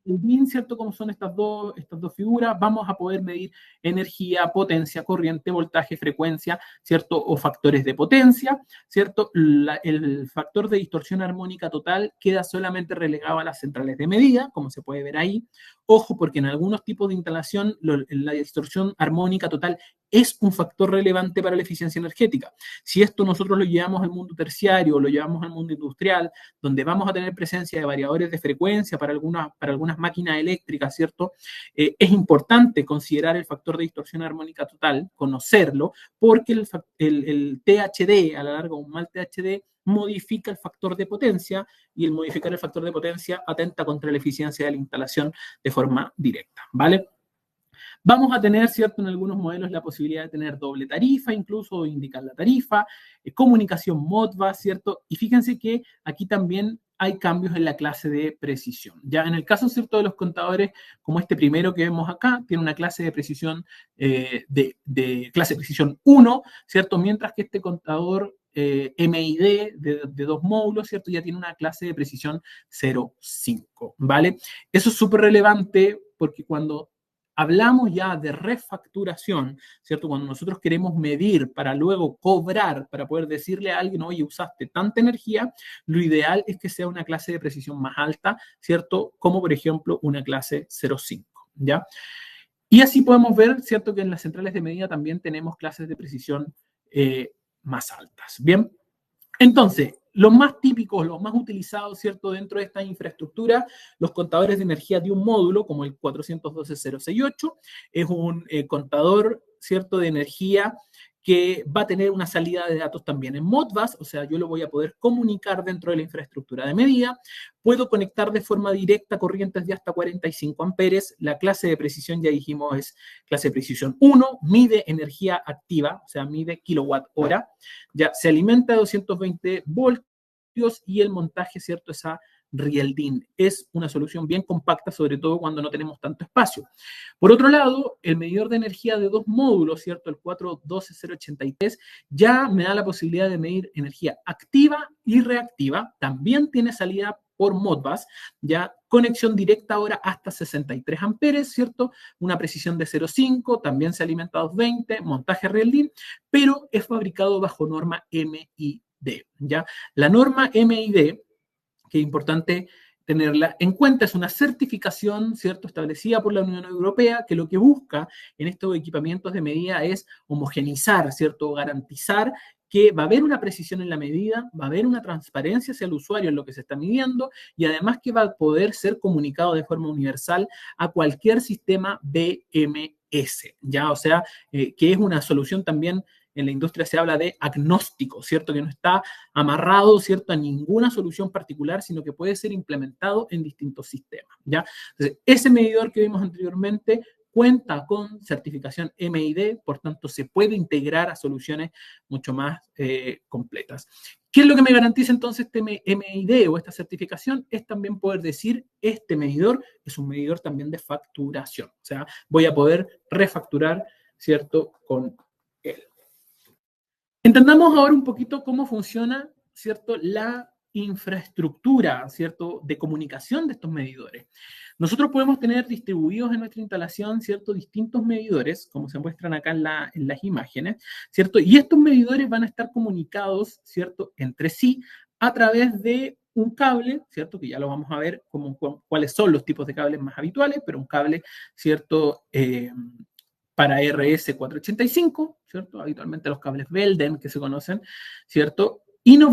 el BIN, ¿cierto? Como son estas dos figuras, vamos a poder medir energía, potencia, corriente, voltaje, frecuencia, ¿cierto? O factores de potencia, ¿cierto? El factor de distorsión armónica total queda solamente relegado a las centrales de medida, como se puede ver ahí. Ojo, porque en algunos tipos de instalación la distorsión armónica total es un factor relevante para la eficiencia energética. Si esto nosotros lo llevamos al mundo terciario o lo llevamos al mundo industrial, donde vamos a tener presencia de variadores de frecuencia para algunas máquinas eléctricas, ¿cierto? Es importante considerar el factor de distorsión armónica total, conocerlo, porque el THD, a la larga un mal THD, modifica el factor de potencia y el modificar el factor de potencia atenta contra la eficiencia de la instalación de forma directa, ¿vale? Vamos a tener, ¿cierto? En algunos modelos la posibilidad de tener doble tarifa, incluso indicar la tarifa, comunicación Modbus, ¿cierto? Y fíjense que aquí también hay cambios en la clase de precisión. Ya en el caso, ¿cierto? De los contadores, como este primero que vemos acá, tiene una clase de precisión de clase de precisión 1, ¿cierto? Mientras que este contador MID de 2 módulos, ¿cierto? Ya tiene una clase de precisión 0,5, ¿vale? Eso es súper relevante porque cuando hablamos ya de refacturación, ¿cierto? Cuando nosotros queremos medir para luego cobrar, para poder decirle a alguien, oye, usaste tanta energía, lo ideal es que sea una clase de precisión más alta, ¿cierto? Como por ejemplo una clase 0,5, ¿ya? Y así podemos ver, ¿cierto? Que en las centrales de medida también tenemos clases de precisión más altas, ¿bien? Entonces, los más típicos, los más utilizados, ¿cierto? Dentro de esta infraestructura, los contadores de energía de un módulo, como el 412068, es un contador, ¿cierto? De energía que va a tener una salida de datos también en Modbus, o sea, yo lo voy a poder comunicar dentro de la infraestructura de medida. Puedo conectar de forma directa corrientes de hasta 45 amperes. La clase de precisión, ya dijimos, es clase de precisión 1, mide energía activa, o sea, mide kilowatt hora. Ya se alimenta de 220 voltios y el montaje, ¿cierto? Es a Real-DIN. Es una solución bien compacta, sobre todo cuando no tenemos tanto espacio. Por otro lado, el medidor de energía de 2 módulos, ¿cierto? El 412083, ya me da la posibilidad de medir energía activa y reactiva. También tiene salida por Modbus, ya conexión directa ahora hasta 63 amperes, ¿cierto? Una precisión de 0,5, también se alimenta a 220, montaje RealD, pero es fabricado bajo norma MID, ¿ya? La norma MID, que es importante tenerla en cuenta, es una certificación, ¿cierto?, establecida por la Unión Europea, que lo que busca en estos equipamientos de medida es homogenizar, ¿cierto?, garantizar que va a haber una precisión en la medida, va a haber una transparencia hacia el usuario en lo que se está midiendo y además que va a poder ser comunicado de forma universal a cualquier sistema BMS, ¿ya? O sea, que es una solución también. En la industria se habla de agnóstico, ¿cierto? Que no está amarrado, ¿cierto?, a ninguna solución particular, sino que puede ser implementado en distintos sistemas, ¿ya? Entonces, ese medidor que vimos anteriormente cuenta con certificación MID, por tanto, se puede integrar a soluciones mucho más completas. ¿Qué es lo que me garantiza entonces este MID o esta certificación? Es también poder decir, este medidor es un medidor también de facturación, o sea, voy a poder refacturar, ¿cierto?, con él. Entendamos ahora un poquito cómo funciona, ¿cierto?, la infraestructura, ¿cierto?, de comunicación de estos medidores. Nosotros podemos tener distribuidos en nuestra instalación, ¿cierto?, distintos medidores, como se muestran acá en las imágenes, ¿cierto? Y estos medidores van a estar comunicados, ¿cierto?, entre sí a través de un cable, ¿cierto?, que ya lo vamos a ver cuáles son los tipos de cables más habituales, pero un cable, ¿cierto?, para RS485, ¿cierto? Habitualmente los cables Belden que se conocen, ¿cierto? Y lo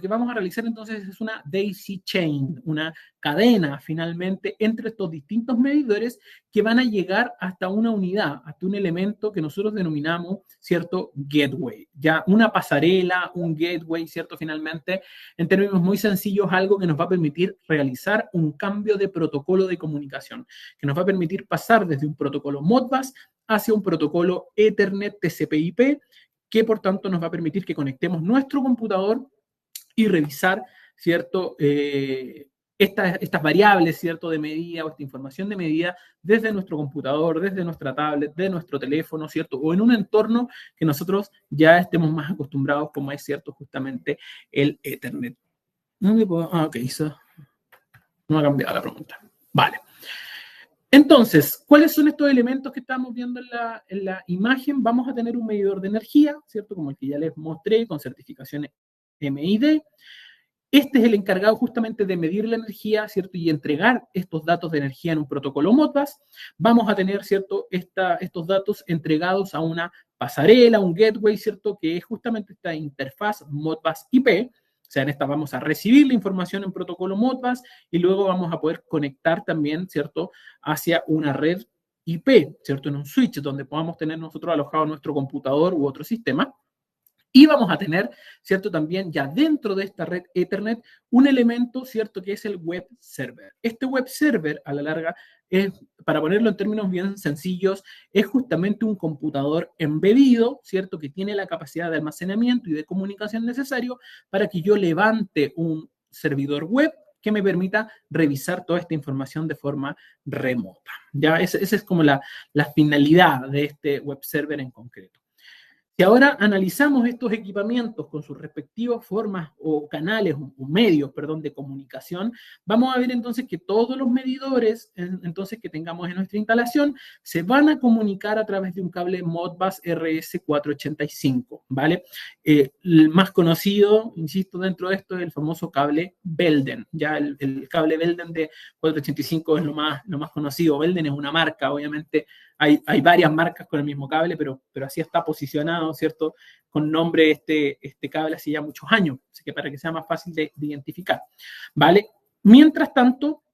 que vamos a realizar entonces es una daisy chain, una cadena finalmente entre estos distintos medidores que van a llegar hasta una unidad, hasta un elemento que nosotros denominamos, ¿cierto?, gateway. Ya una pasarela, un gateway, ¿cierto? Finalmente, en términos muy sencillos, algo que nos va a permitir realizar un cambio de protocolo de comunicación, que nos va a permitir pasar desde un protocolo Modbus hacia un protocolo Ethernet TCP/IP, que por tanto nos va a permitir que conectemos nuestro computador y revisar, ¿cierto?, estas variables, ¿cierto?, de medida o esta información de medida desde nuestro computador, desde nuestra tablet, de nuestro teléfono, ¿cierto?, o en un entorno que nosotros ya estemos más acostumbrados, como es, ¿cierto?, justamente el Ethernet. Ok, no ha cambiado la pregunta. Vale. Entonces, ¿cuáles son estos elementos que estamos viendo en la imagen? Vamos a tener un medidor de energía, ¿cierto? Como el que ya les mostré, con certificación MID. Este es el encargado justamente de medir la energía, ¿cierto? Y entregar estos datos de energía en un protocolo Modbus. Vamos a tener, ¿cierto?, estos datos entregados a una pasarela, un gateway, ¿cierto?, que es justamente esta interfaz Modbus IP. O sea, en esta vamos a recibir la información en protocolo Modbus y luego vamos a poder conectar también, ¿cierto?, hacia una red IP, ¿cierto?, en un switch donde podamos tener nosotros alojado nuestro computador u otro sistema. Y vamos a tener, ¿cierto?, también ya dentro de esta red Ethernet un elemento, ¿cierto?, que es el web server. Este web server, a la larga, para ponerlo en términos bien sencillos, es justamente un computador embedido, ¿cierto?, que tiene la capacidad de almacenamiento y de comunicación necesario para que yo levante un servidor web que me permita revisar toda esta información de forma remota. Ya, esa es como la finalidad de este web server en concreto. Si ahora analizamos estos equipamientos con sus respectivas formas o canales o medios, perdón, de comunicación, vamos a ver entonces que todos los medidores entonces que tengamos en nuestra instalación se van a comunicar a través de un cable Modbus RS485, ¿vale? El más conocido, insisto, dentro de esto es el famoso cable Belden. Ya el cable Belden de 485 es lo más conocido. Belden es una marca, obviamente. Hay varias marcas con el mismo cable, pero así está posicionado, ¿cierto?, con nombre este cable hace ya muchos años, así que para que sea más fácil de identificar, ¿vale? Mientras tanto,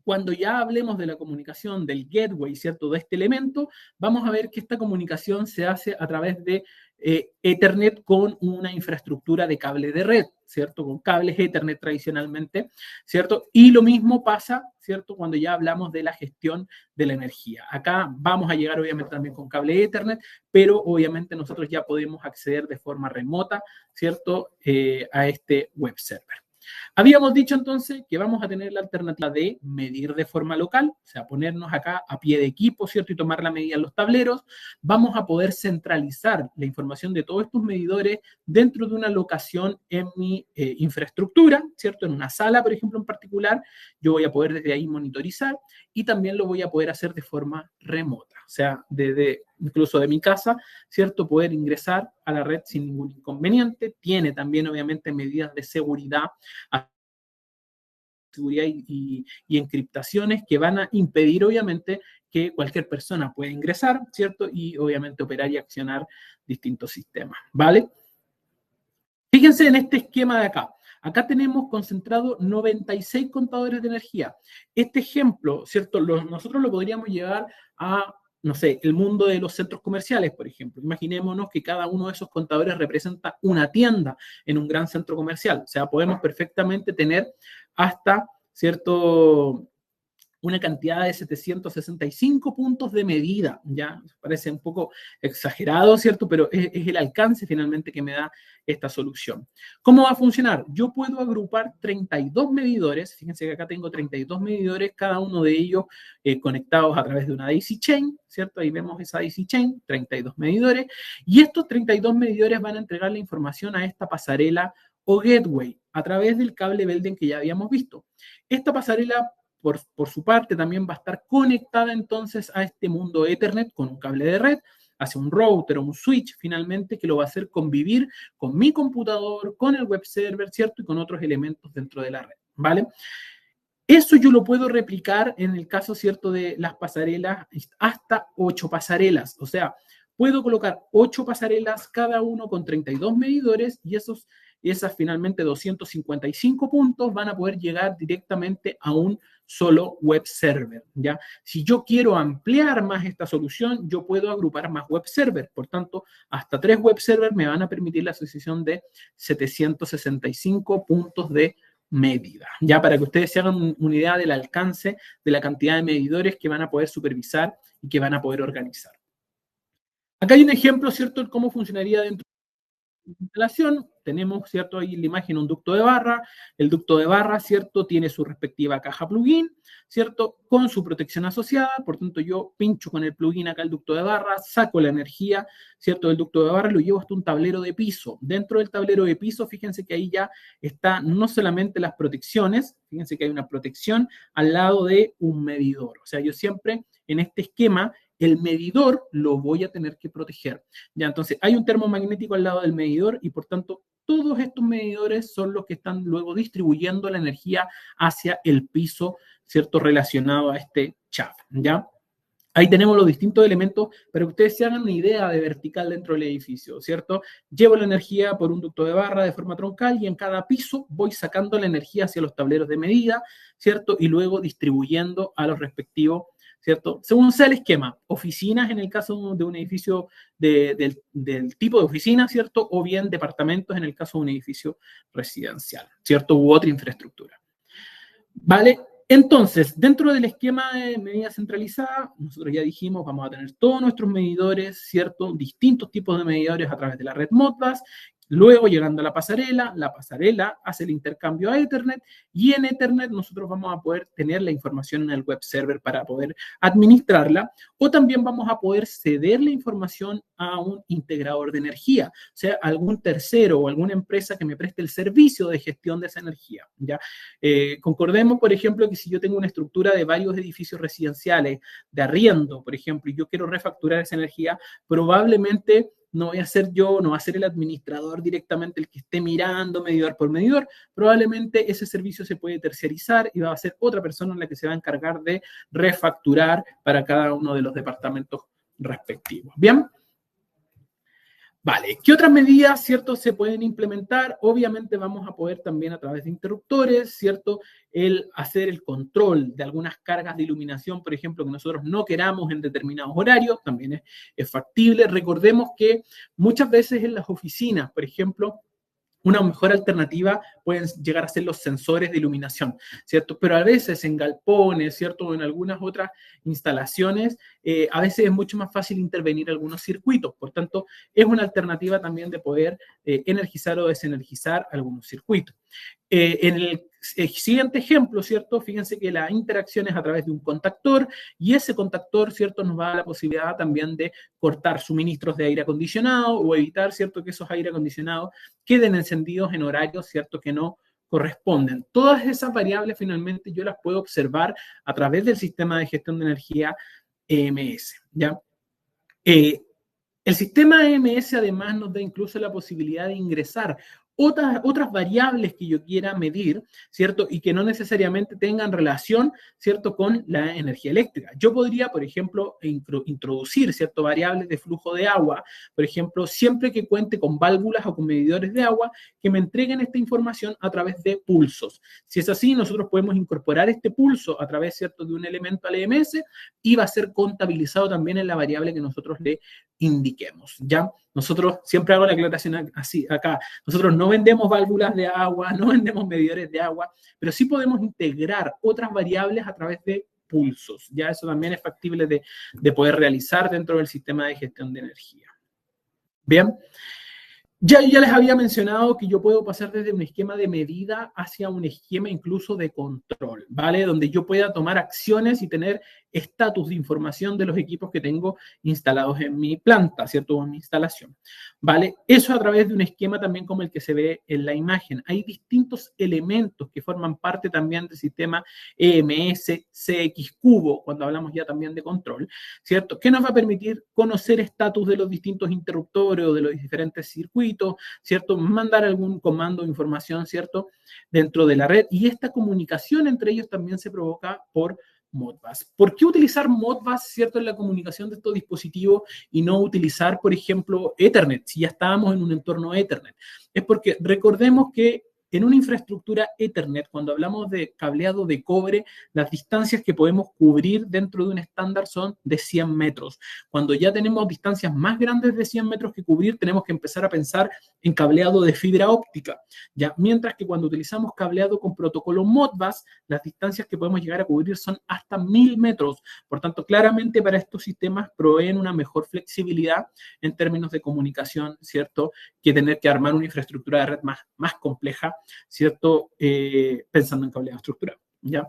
cuando ya hablemos de la comunicación del gateway, ¿cierto?, de este elemento, vamos a ver que esta comunicación se hace a través de Ethernet con una infraestructura de cable de red, ¿cierto?, con cables Ethernet tradicionalmente, ¿cierto? Y lo mismo pasa, ¿cierto?, cuando ya hablamos de la gestión de la energía. Acá vamos a llegar obviamente también con cable Ethernet, pero obviamente nosotros ya podemos acceder de forma remota, ¿cierto?, a este web server. Habíamos dicho entonces que vamos a tener la alternativa de medir de forma local, o sea, ponernos acá a pie de equipo, ¿cierto? Y tomar la medida en los tableros. Vamos a poder centralizar la información de todos estos medidores dentro de una locación en mi infraestructura, ¿cierto? En una sala, por ejemplo, en particular, yo voy a poder desde ahí monitorizar y también lo voy a poder hacer de forma remota, o sea, desde incluso de mi casa, ¿cierto? Poder ingresar a la red sin ningún inconveniente. Tiene también, obviamente, medidas de seguridad y encriptaciones que van a impedir, obviamente, que cualquier persona pueda ingresar, ¿cierto? Y, obviamente, operar y accionar distintos sistemas, ¿vale? Fíjense en este esquema de acá. Acá tenemos concentrado 96 contadores de energía. Este ejemplo, ¿cierto? Nosotros lo podríamos llevar a, no sé, el mundo de los centros comerciales, por ejemplo. Imaginémonos que cada uno de esos contadores representa una tienda en un gran centro comercial. O sea, podemos perfectamente tener hasta, ¿cierto?, una cantidad de 765 puntos de medida, ya parece un poco exagerado, ¿cierto? Pero es el alcance finalmente que me da esta solución. ¿Cómo va a funcionar? Yo puedo agrupar 32 medidores, fíjense que acá tengo 32 medidores, cada uno de ellos conectados a través de una daisy chain, ¿cierto? Ahí vemos esa daisy chain, 32 medidores, y estos 32 medidores van a entregar la información a esta pasarela o gateway a través del cable Belden que ya habíamos visto. Esta pasarela por su parte, también va a estar conectada entonces a este mundo Ethernet con un cable de red, hacia un router o un switch finalmente que lo va a hacer convivir con mi computador, con el web server, ¿cierto? Y con otros elementos dentro de la red, ¿vale? Eso yo lo puedo replicar en el caso, ¿cierto?, de las pasarelas, hasta 8 pasarelas. O sea, puedo colocar 8 pasarelas, cada uno con 32 medidores, y esas finalmente 255 puntos van a poder llegar directamente a un solo web server, ¿ya? Si yo quiero ampliar más esta solución, yo puedo agrupar más web server. Por tanto, hasta 3 web servers me van a permitir la asociación de 765 puntos de medida, ya para que ustedes se hagan una idea del alcance de la cantidad de medidores que van a poder supervisar y que van a poder organizar. Acá hay un ejemplo, ¿cierto?, de cómo funcionaría dentro instalación. Tenemos, ¿cierto?, ahí en la imagen un ducto de barra. El ducto de barra, ¿cierto?, tiene su respectiva caja plugin, ¿cierto?, con su protección asociada. Por tanto, yo pincho con el plugin acá el ducto de barra, saco la energía, ¿cierto?, del ducto de barra y lo llevo hasta un tablero de piso. Dentro del tablero de piso, fíjense que ahí ya está no solamente las protecciones, fíjense que hay una protección al lado de un medidor. O sea, yo siempre en este esquema el medidor lo voy a tener que proteger. Ya, entonces hay un termomagnético al lado del medidor y por tanto todos estos medidores son los que están luego distribuyendo la energía hacia el piso, ¿cierto?, relacionado a este shaft, ¿ya? Ahí tenemos los distintos elementos para que ustedes se hagan una idea de vertical dentro del edificio, ¿cierto? Llevo la energía por un ducto de barra de forma troncal y en cada piso voy sacando la energía hacia los tableros de medida, ¿cierto? Y luego distribuyendo a los respectivos, ¿cierto? Según sea el esquema, oficinas en el caso de un edificio del tipo de oficina, ¿cierto? O bien departamentos en el caso de un edificio residencial, ¿cierto? U otra infraestructura. ¿Vale? Entonces, dentro del esquema de medida centralizada, nosotros ya dijimos, vamos a tener todos nuestros medidores, ¿cierto? Distintos tipos de medidores a través de la red Modbus. Luego, llegando a la pasarela hace el intercambio a Ethernet y en Ethernet nosotros vamos a poder tener la información en el web server para poder administrarla o también vamos a poder ceder la información a un integrador de energía, o sea, algún tercero o alguna empresa que me preste el servicio de gestión de esa energía, ¿ya? Concordemos, por ejemplo, que si yo tengo una estructura de varios edificios residenciales de arriendo, por ejemplo, y yo quiero refacturar esa energía, probablemente no voy a ser yo, no va a ser el administrador directamente el que esté mirando medidor por medidor, probablemente ese servicio se puede terciarizar y va a ser otra persona la que se va a encargar de refacturar para cada uno de los departamentos respectivos. ¿Bien? Vale, ¿qué otras medidas, cierto, se pueden implementar? Obviamente vamos a poder también a través de interruptores, cierto, el hacer el control de algunas cargas de iluminación, por ejemplo, que nosotros no queramos en determinados horarios, también es factible. Recordemos que muchas veces en las oficinas, por ejemplo, una mejor alternativa pueden llegar a ser los sensores de iluminación, ¿cierto? Pero a veces en galpones, ¿cierto? O en algunas otras instalaciones, a veces es mucho más fácil intervenir algunos circuitos. Por tanto, es una alternativa también de poder energizar o desenergizar algunos circuitos. En el siguiente ejemplo, ¿cierto? Fíjense que la interacción es a través de un contactor y ese contactor, ¿cierto? Nos va a dar la posibilidad también de cortar suministros de aire acondicionado o evitar, ¿cierto? Que esos aire acondicionados queden encendidos en horarios, ¿cierto? Que no corresponden. Todas esas variables finalmente yo las puedo observar a través del sistema de gestión de energía EMS, ¿ya? El sistema EMS además nos da incluso la posibilidad de ingresar otras variables que yo quiera medir, ¿cierto? Y que no necesariamente tengan relación, ¿cierto? Con la energía eléctrica. Yo podría, por ejemplo, introducir, ¿cierto? Variables de flujo de agua, por ejemplo, siempre que cuente con válvulas o con medidores de agua que me entreguen esta información a través de pulsos. Si es así, nosotros podemos incorporar este pulso a través, ¿cierto? De un elemento al EMS y va a ser contabilizado también en la variable que nosotros le indiquemos, ¿ya? Nosotros, siempre hago la aclaración así acá, nosotros no vendemos válvulas de agua, no vendemos medidores de agua, pero sí podemos integrar otras variables a través de pulsos, ¿ya? Eso también es factible de poder realizar dentro del sistema de gestión de energía. Bien. Ya les había mencionado que yo puedo pasar desde un esquema de medida hacia un esquema incluso de control, ¿vale? Donde yo pueda tomar acciones y tener estatus de información de los equipos que tengo instalados en mi planta, ¿cierto? O en mi instalación, ¿vale? Eso a través de un esquema también como el que se ve en la imagen. Hay distintos elementos que forman parte también del sistema EMS, CX cubo, cuando hablamos ya también de control, ¿cierto? Que nos va a permitir conocer estatus de los distintos interruptores o de los diferentes circuitos, ¿cierto? Mandar algún comando o información, ¿cierto? Dentro de la red. Y esta comunicación entre ellos también se provoca por Modbus. ¿Por qué utilizar Modbus, cierto, en la comunicación de estos dispositivos y no utilizar, por ejemplo, Ethernet, si ya estábamos en un entorno Ethernet? Es porque recordemos que en una infraestructura Ethernet, cuando hablamos de cableado de cobre, las distancias que podemos cubrir dentro de un estándar son de 100 metros. Cuando ya tenemos distancias más grandes de 100 metros que cubrir, tenemos que empezar a pensar en cableado de fibra óptica, ¿ya? Mientras que cuando utilizamos cableado con protocolo Modbus, las distancias que podemos llegar a cubrir son hasta 1000 metros. Por tanto, claramente para estos sistemas proveen una mejor flexibilidad en términos de comunicación, ¿cierto? Que tener que armar una infraestructura de red más compleja, ¿cierto? Pensando en cableado estructurado, ¿ya?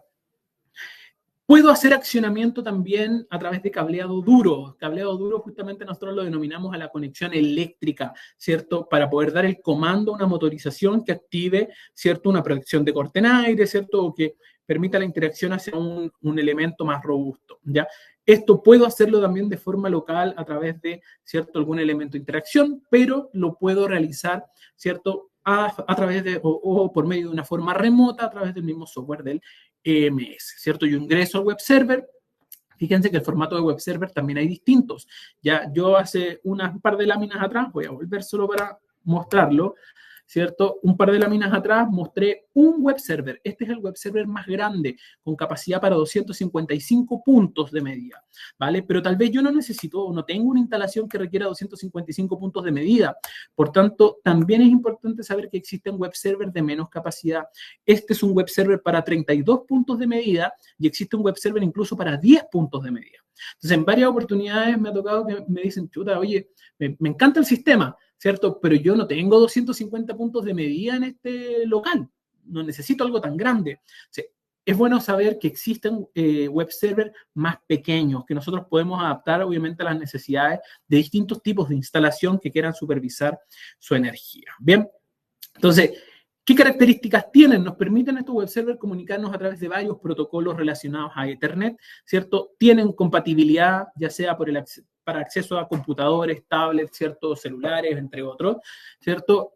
Puedo hacer accionamiento también a través de cableado duro. Cableado duro justamente nosotros lo denominamos a la conexión eléctrica, ¿cierto? Para poder dar el comando a una motorización que active, ¿cierto? Una protección de corte en aire, ¿cierto? O que permita la interacción hacia un elemento más robusto, ¿ya? Esto puedo hacerlo también de forma local a través de, ¿cierto? Algún elemento de interacción, pero lo puedo realizar, ¿cierto? A través de, o por medio de una forma remota, a través del mismo software del EMS, ¿cierto? Yo ingreso al web server. Fíjense que el formato de web server también hay distintos. Ya yo hace un par de láminas atrás, voy a volver solo para mostrarlo, ¿cierto? Un par de láminas atrás mostré un web server. Este es el web server más grande, con capacidad para 255 puntos de medida, ¿vale? Pero tal vez yo no necesito o no tengo una instalación que requiera 255 puntos de medida. Por tanto, también es importante saber que existen web servers de menos capacidad. Este es un web server para 32 puntos de medida y existe un web server incluso para 10 puntos de medida. Entonces, en varias oportunidades me ha tocado que me dicen, chuta, oye, me encanta el sistema, ¿cierto? Pero yo no tengo 250 puntos de medida en este local. No necesito algo tan grande. O sea, es bueno saber que existen web servers más pequeños, que nosotros podemos adaptar, obviamente, a las necesidades de distintos tipos de instalación que quieran supervisar su energía. Bien, entonces, ¿qué características tienen? Nos permiten estos web servers comunicarnos a través de varios protocolos relacionados a Ethernet, ¿cierto? Tienen compatibilidad, ya sea para acceso a computadores, tablets, ¿cierto? Celulares, entre otros, ¿cierto?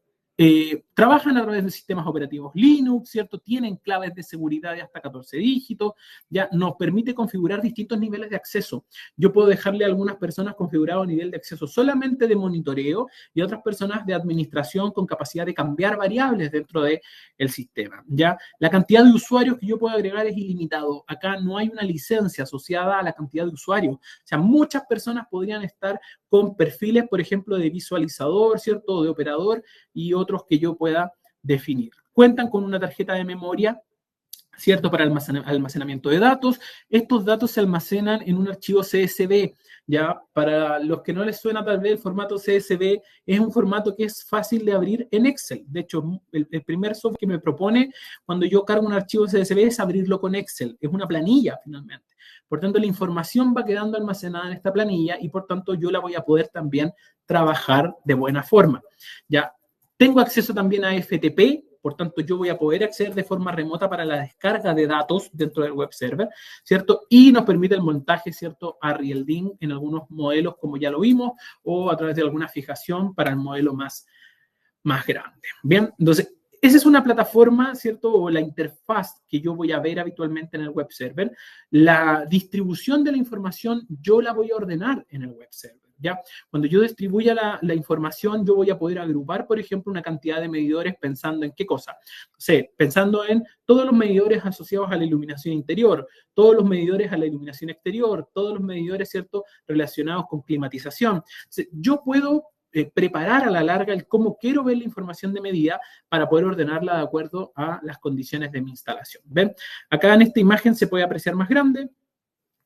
Trabajan a través de sistemas operativos Linux, ¿cierto? Tienen claves de seguridad de hasta 14 dígitos, ya nos permite configurar distintos niveles de acceso. Yo puedo dejarle a algunas personas configurado nivel de acceso solamente de monitoreo y a otras personas de administración con capacidad de cambiar variables dentro del sistema, ¿ya? La cantidad de usuarios que yo puedo agregar es ilimitado. Acá no hay una licencia asociada a la cantidad de usuarios. O sea, muchas personas podrían estar con perfiles, por ejemplo, de visualizador, ¿cierto? De operador y otros que yo pueda definir. Cuentan con una tarjeta de memoria, ¿cierto? Para almacenamiento de datos. Estos datos se almacenan en un archivo CSV, ¿ya? Para los que no les suena tal vez el formato CSV, es un formato que es fácil de abrir en Excel. De hecho, el primer software que me propone cuando yo cargo un archivo CSV es abrirlo con Excel. Es una planilla, finalmente. Por tanto, la información va quedando almacenada en esta planilla y, por tanto, yo la voy a poder también trabajar de buena forma, ¿ya? Tengo acceso también a FTP, por tanto, yo voy a poder acceder de forma remota para la descarga de datos dentro del web server, ¿cierto? Y nos permite el montaje, ¿cierto? A RealDIN en algunos modelos, como ya lo vimos, o a través de alguna fijación para el modelo más grande. Bien, entonces, esa es una plataforma, ¿cierto? O la interfaz que yo voy a ver habitualmente en el web server. La distribución de la información yo la voy a ordenar en el web server. ¿Ya? Cuando yo distribuya la información, yo voy a poder agrupar, por ejemplo, una cantidad de medidores pensando en qué cosa. O sea, pensando en todos los medidores asociados a la iluminación interior, todos los medidores a la iluminación exterior, todos los medidores, ¿cierto?, relacionados con climatización. O sea, yo puedo preparar a la larga el cómo quiero ver la información de medida para poder ordenarla de acuerdo a las condiciones de mi instalación. ¿Ven? Acá en esta imagen se puede apreciar más grande.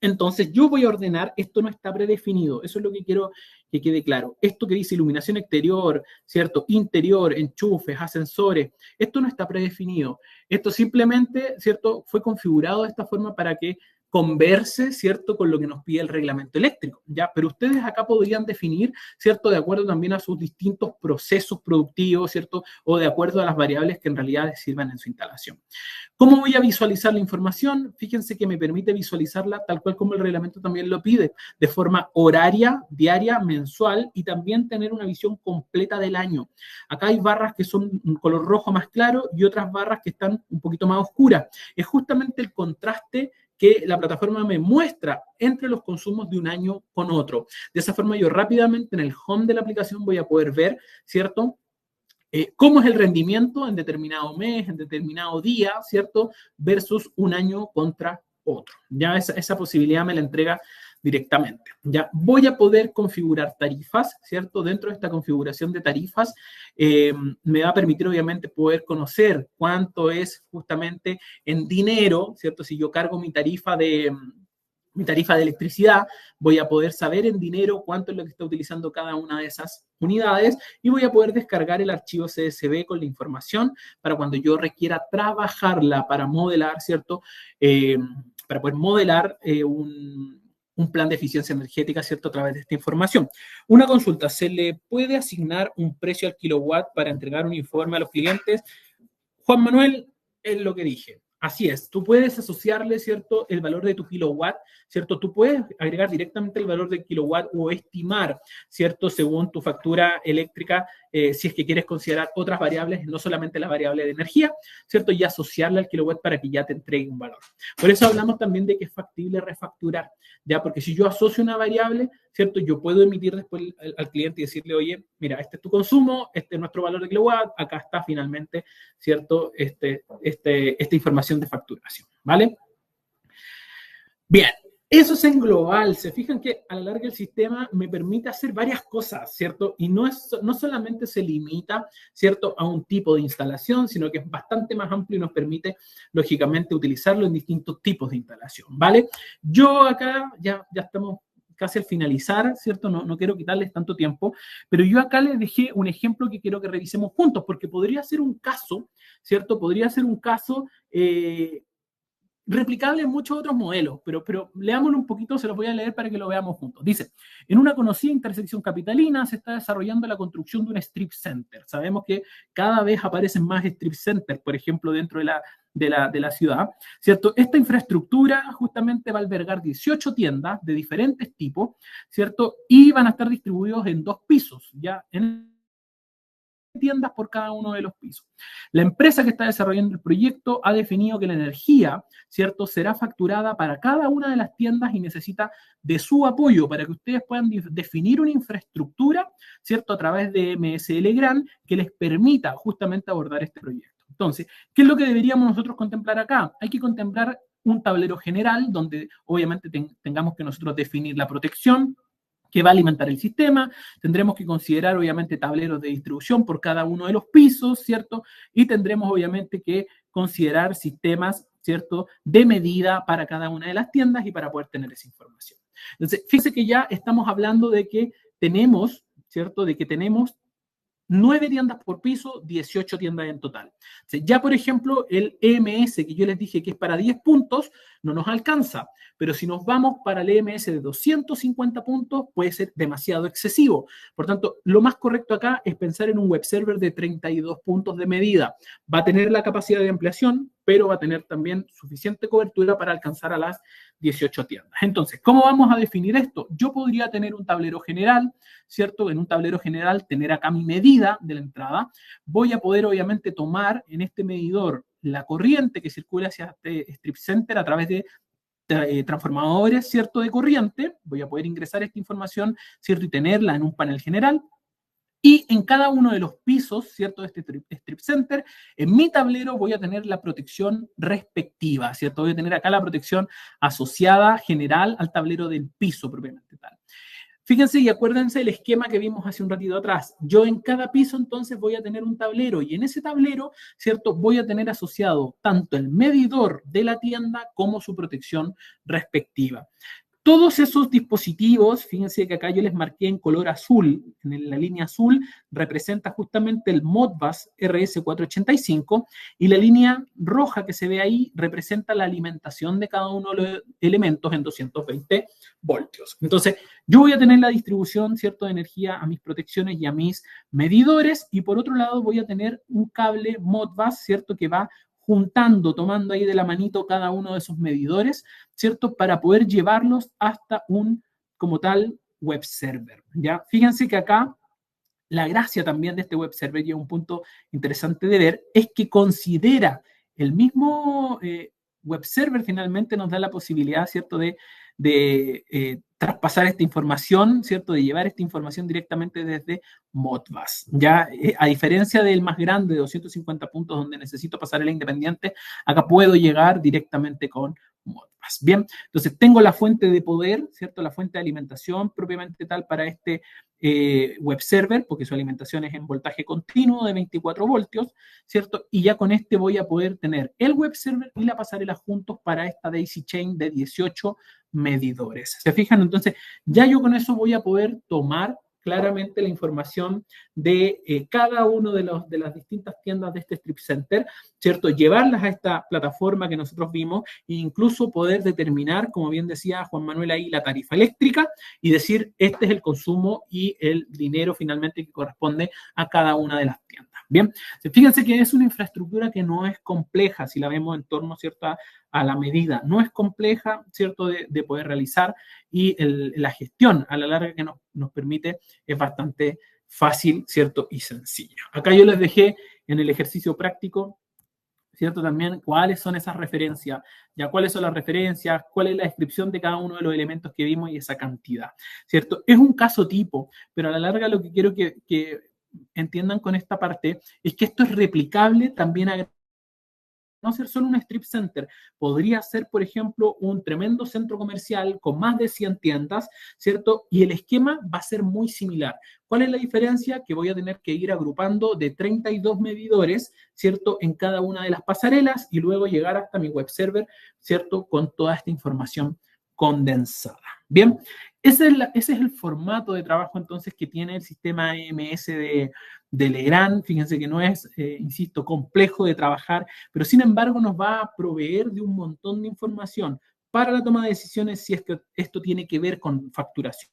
Entonces, yo voy a ordenar, esto no está predefinido, eso es lo que quiero que quede claro. Esto que dice iluminación exterior, ¿cierto? Interior, enchufes, ascensores, esto no está predefinido. Esto simplemente, ¿cierto?, fue configurado de esta forma para que converse, ¿cierto?, con lo que nos pide el reglamento eléctrico, ¿ya? Pero ustedes acá podrían definir, ¿cierto?, de acuerdo también a sus distintos procesos productivos, ¿cierto?, o de acuerdo a las variables que en realidad les sirvan en su instalación. ¿Cómo voy a visualizar la información? Fíjense que me permite visualizarla tal cual como el reglamento también lo pide, de forma horaria, diaria, mensual y también tener una visión completa del año. Acá hay barras que son un color rojo más claro y otras barras que están un poquito más oscuras. Es justamente el contraste que la plataforma me muestra entre los consumos de un año con otro. De esa forma yo rápidamente en el home de la aplicación voy a poder ver, ¿cierto?, cómo es el rendimiento en determinado mes, en determinado día, ¿cierto? Versus un año contra otro. Ya esa posibilidad me la entrega directamente. Ya voy a poder configurar tarifas, ¿cierto? Dentro de esta configuración de tarifas me va a permitir obviamente poder conocer cuánto es justamente en dinero, ¿cierto? Si yo cargo mi tarifa de electricidad, voy a poder saber en dinero cuánto es lo que está utilizando cada una de esas unidades y voy a poder descargar el archivo CSV con la información para cuando yo requiera trabajarla para modelar, ¿cierto? Para poder modelar un plan de eficiencia energética, ¿cierto?, a través de esta información. Una consulta, ¿se le puede asignar un precio al kilowatt para entregar un informe a los clientes? Juan Manuel, es lo que dije. Así es, tú puedes asociarle, ¿cierto?, el valor de tu kilowatt, ¿cierto? Tú puedes agregar directamente el valor del kilowatt o estimar, ¿cierto?, según tu factura eléctrica, si es que quieres considerar otras variables, no solamente la variable de energía, ¿cierto?, y asociarla al kilowatt para que ya te entregue un valor. Por eso hablamos también de que es factible refacturar, ¿ya? Porque si yo asocio una variable, ¿cierto?, yo puedo emitir después al cliente y decirle, oye, mira, este es tu consumo, este es nuestro valor de kilowatt, acá está finalmente, ¿cierto?, esta información de facturación, ¿vale? Bien, eso es en global. Se fijan que a la larga el sistema me permite hacer varias cosas, ¿cierto? Y no solamente se limita, ¿cierto?, a un tipo de instalación, sino que es bastante más amplio y nos permite, lógicamente, utilizarlo en distintos tipos de instalación, ¿vale? Yo acá ya estamos casi al finalizar, ¿cierto? No quiero quitarles tanto tiempo, pero yo acá les dejé un ejemplo que quiero que revisemos juntos, porque podría ser un caso, ¿cierto? Podría ser un caso replicable en muchos otros modelos, pero leámoslo un poquito, se los voy a leer para que lo veamos juntos. Dice, en una conocida intersección capitalina se está desarrollando la construcción de un strip center. Sabemos que cada vez aparecen más strip centers, por ejemplo, dentro de la ciudad, ¿cierto? Esta infraestructura justamente va a albergar 18 tiendas de diferentes tipos, ¿cierto? Y van a estar distribuidos en 2 pisos, ya en tiendas por cada uno de los pisos. La empresa que está desarrollando el proyecto ha definido que la energía, ¿cierto?, será facturada para cada una de las tiendas y necesita de su apoyo para que ustedes puedan definir una infraestructura, ¿cierto?, a través de MSL Grant que les permita justamente abordar este proyecto. Entonces, ¿qué es lo que deberíamos nosotros contemplar acá? Hay que contemplar un tablero general donde obviamente tengamos que nosotros definir la protección que va a alimentar el sistema. Tendremos que considerar, obviamente, tableros de distribución por cada uno de los pisos, ¿cierto? Y tendremos, obviamente, que considerar sistemas, ¿cierto?, de medida para cada una de las tiendas y para poder tener esa información. Entonces, fíjense que ya estamos hablando de que tenemos, ¿cierto?, de que tenemos 9 tiendas por piso, 18 tiendas en total. Ya, por ejemplo, el EMS que yo les dije que es para 10 puntos, no nos alcanza. Pero si nos vamos para el EMS de 250 puntos, puede ser demasiado excesivo. Por tanto, lo más correcto acá es pensar en un web server de 32 puntos de medida. Va a tener la capacidad de ampliación, pero va a tener también suficiente cobertura para alcanzar a las 18 tiendas. Entonces, ¿cómo vamos a definir esto? Yo podría tener un tablero general, ¿cierto? En un tablero general tener acá mi medida de la entrada. Voy a poder, obviamente, tomar en este medidor la corriente que circula hacia este strip center a través de transformadores, ¿cierto?, de corriente. Voy a poder ingresar esta información, ¿cierto?, y tenerla en un panel general. Y en cada uno de los pisos, ¿cierto?, de este strip center, en mi tablero voy a tener la protección respectiva, ¿cierto? Voy a tener acá la protección asociada general al tablero del piso propiamente tal. Fíjense y acuérdense el esquema que vimos hace un ratito atrás. Yo en cada piso entonces voy a tener un tablero y en ese tablero, ¿cierto?, voy a tener asociado tanto el medidor de la tienda como su protección respectiva. Todos esos dispositivos, fíjense que acá yo les marqué en color azul, en la línea azul representa justamente el Modbus RS485 y la línea roja que se ve ahí representa la alimentación de cada uno de los elementos en 220 voltios. Entonces, yo voy a tener la distribución, ¿cierto?, de energía a mis protecciones y a mis medidores y por otro lado voy a tener un cable Modbus, ¿cierto?, que va juntando, tomando ahí de la manito cada uno de esos medidores, ¿cierto?, para poder llevarlos hasta un, como tal, web server, ¿ya? Fíjense que acá la gracia también de este web server, y es un punto interesante de ver, es que considera el mismo web server finalmente nos da la posibilidad, ¿cierto?, de traspasar esta información, ¿cierto?, de llevar esta información directamente desde Modbus. Ya, a diferencia del más grande de 250 puntos donde necesito pasar el independiente, acá puedo llegar directamente con Modbus. Bien, entonces tengo la fuente de poder, ¿cierto?, la fuente de alimentación propiamente tal para este web server, porque su alimentación es en voltaje continuo de 24 voltios, ¿cierto? Y ya con este voy a poder tener el web server y la pasarela juntos para esta daisy chain de 18 medidores. ¿Se fijan? Entonces, ya yo con eso voy a poder tomar claramente la información de cada uno de las distintas tiendas de este strip center, ¿cierto? Llevarlas a esta plataforma que nosotros vimos e incluso poder determinar, como bien decía Juan Manuel ahí, la tarifa eléctrica y decir, este es el consumo y el dinero finalmente que corresponde a cada una de las tiendas. Bien, fíjense que es una infraestructura que no es compleja, si la vemos en torno, ¿cierto?, a la medida. No es compleja, ¿cierto?, de poder realizar y la gestión a la larga que nos permite es bastante fácil, ¿cierto?, y sencillo. Acá yo les dejé en el ejercicio práctico, ¿cierto?, también cuáles son esas referencias, ya cuáles son las referencias, cuál es la descripción de cada uno de los elementos que vimos y esa cantidad, ¿cierto? Es un caso tipo, pero a la larga lo que quiero que entiendan con esta parte es que esto es replicable también a no ser solo un strip center, podría ser, por ejemplo, un tremendo centro comercial con más de 100 tiendas, ¿cierto? Y el esquema va a ser muy similar. ¿Cuál es la diferencia? Que voy a tener que ir agrupando de 32 medidores, ¿cierto?, en cada una de las pasarelas y luego llegar hasta mi web server, ¿cierto?, con toda esta información condensada. Bien, ese es el formato de trabajo entonces que tiene el sistema EMS de Legrand. Fíjense que no es, insisto, complejo de trabajar, pero sin embargo nos va a proveer de un montón de información para la toma de decisiones si es que esto tiene que ver con facturación,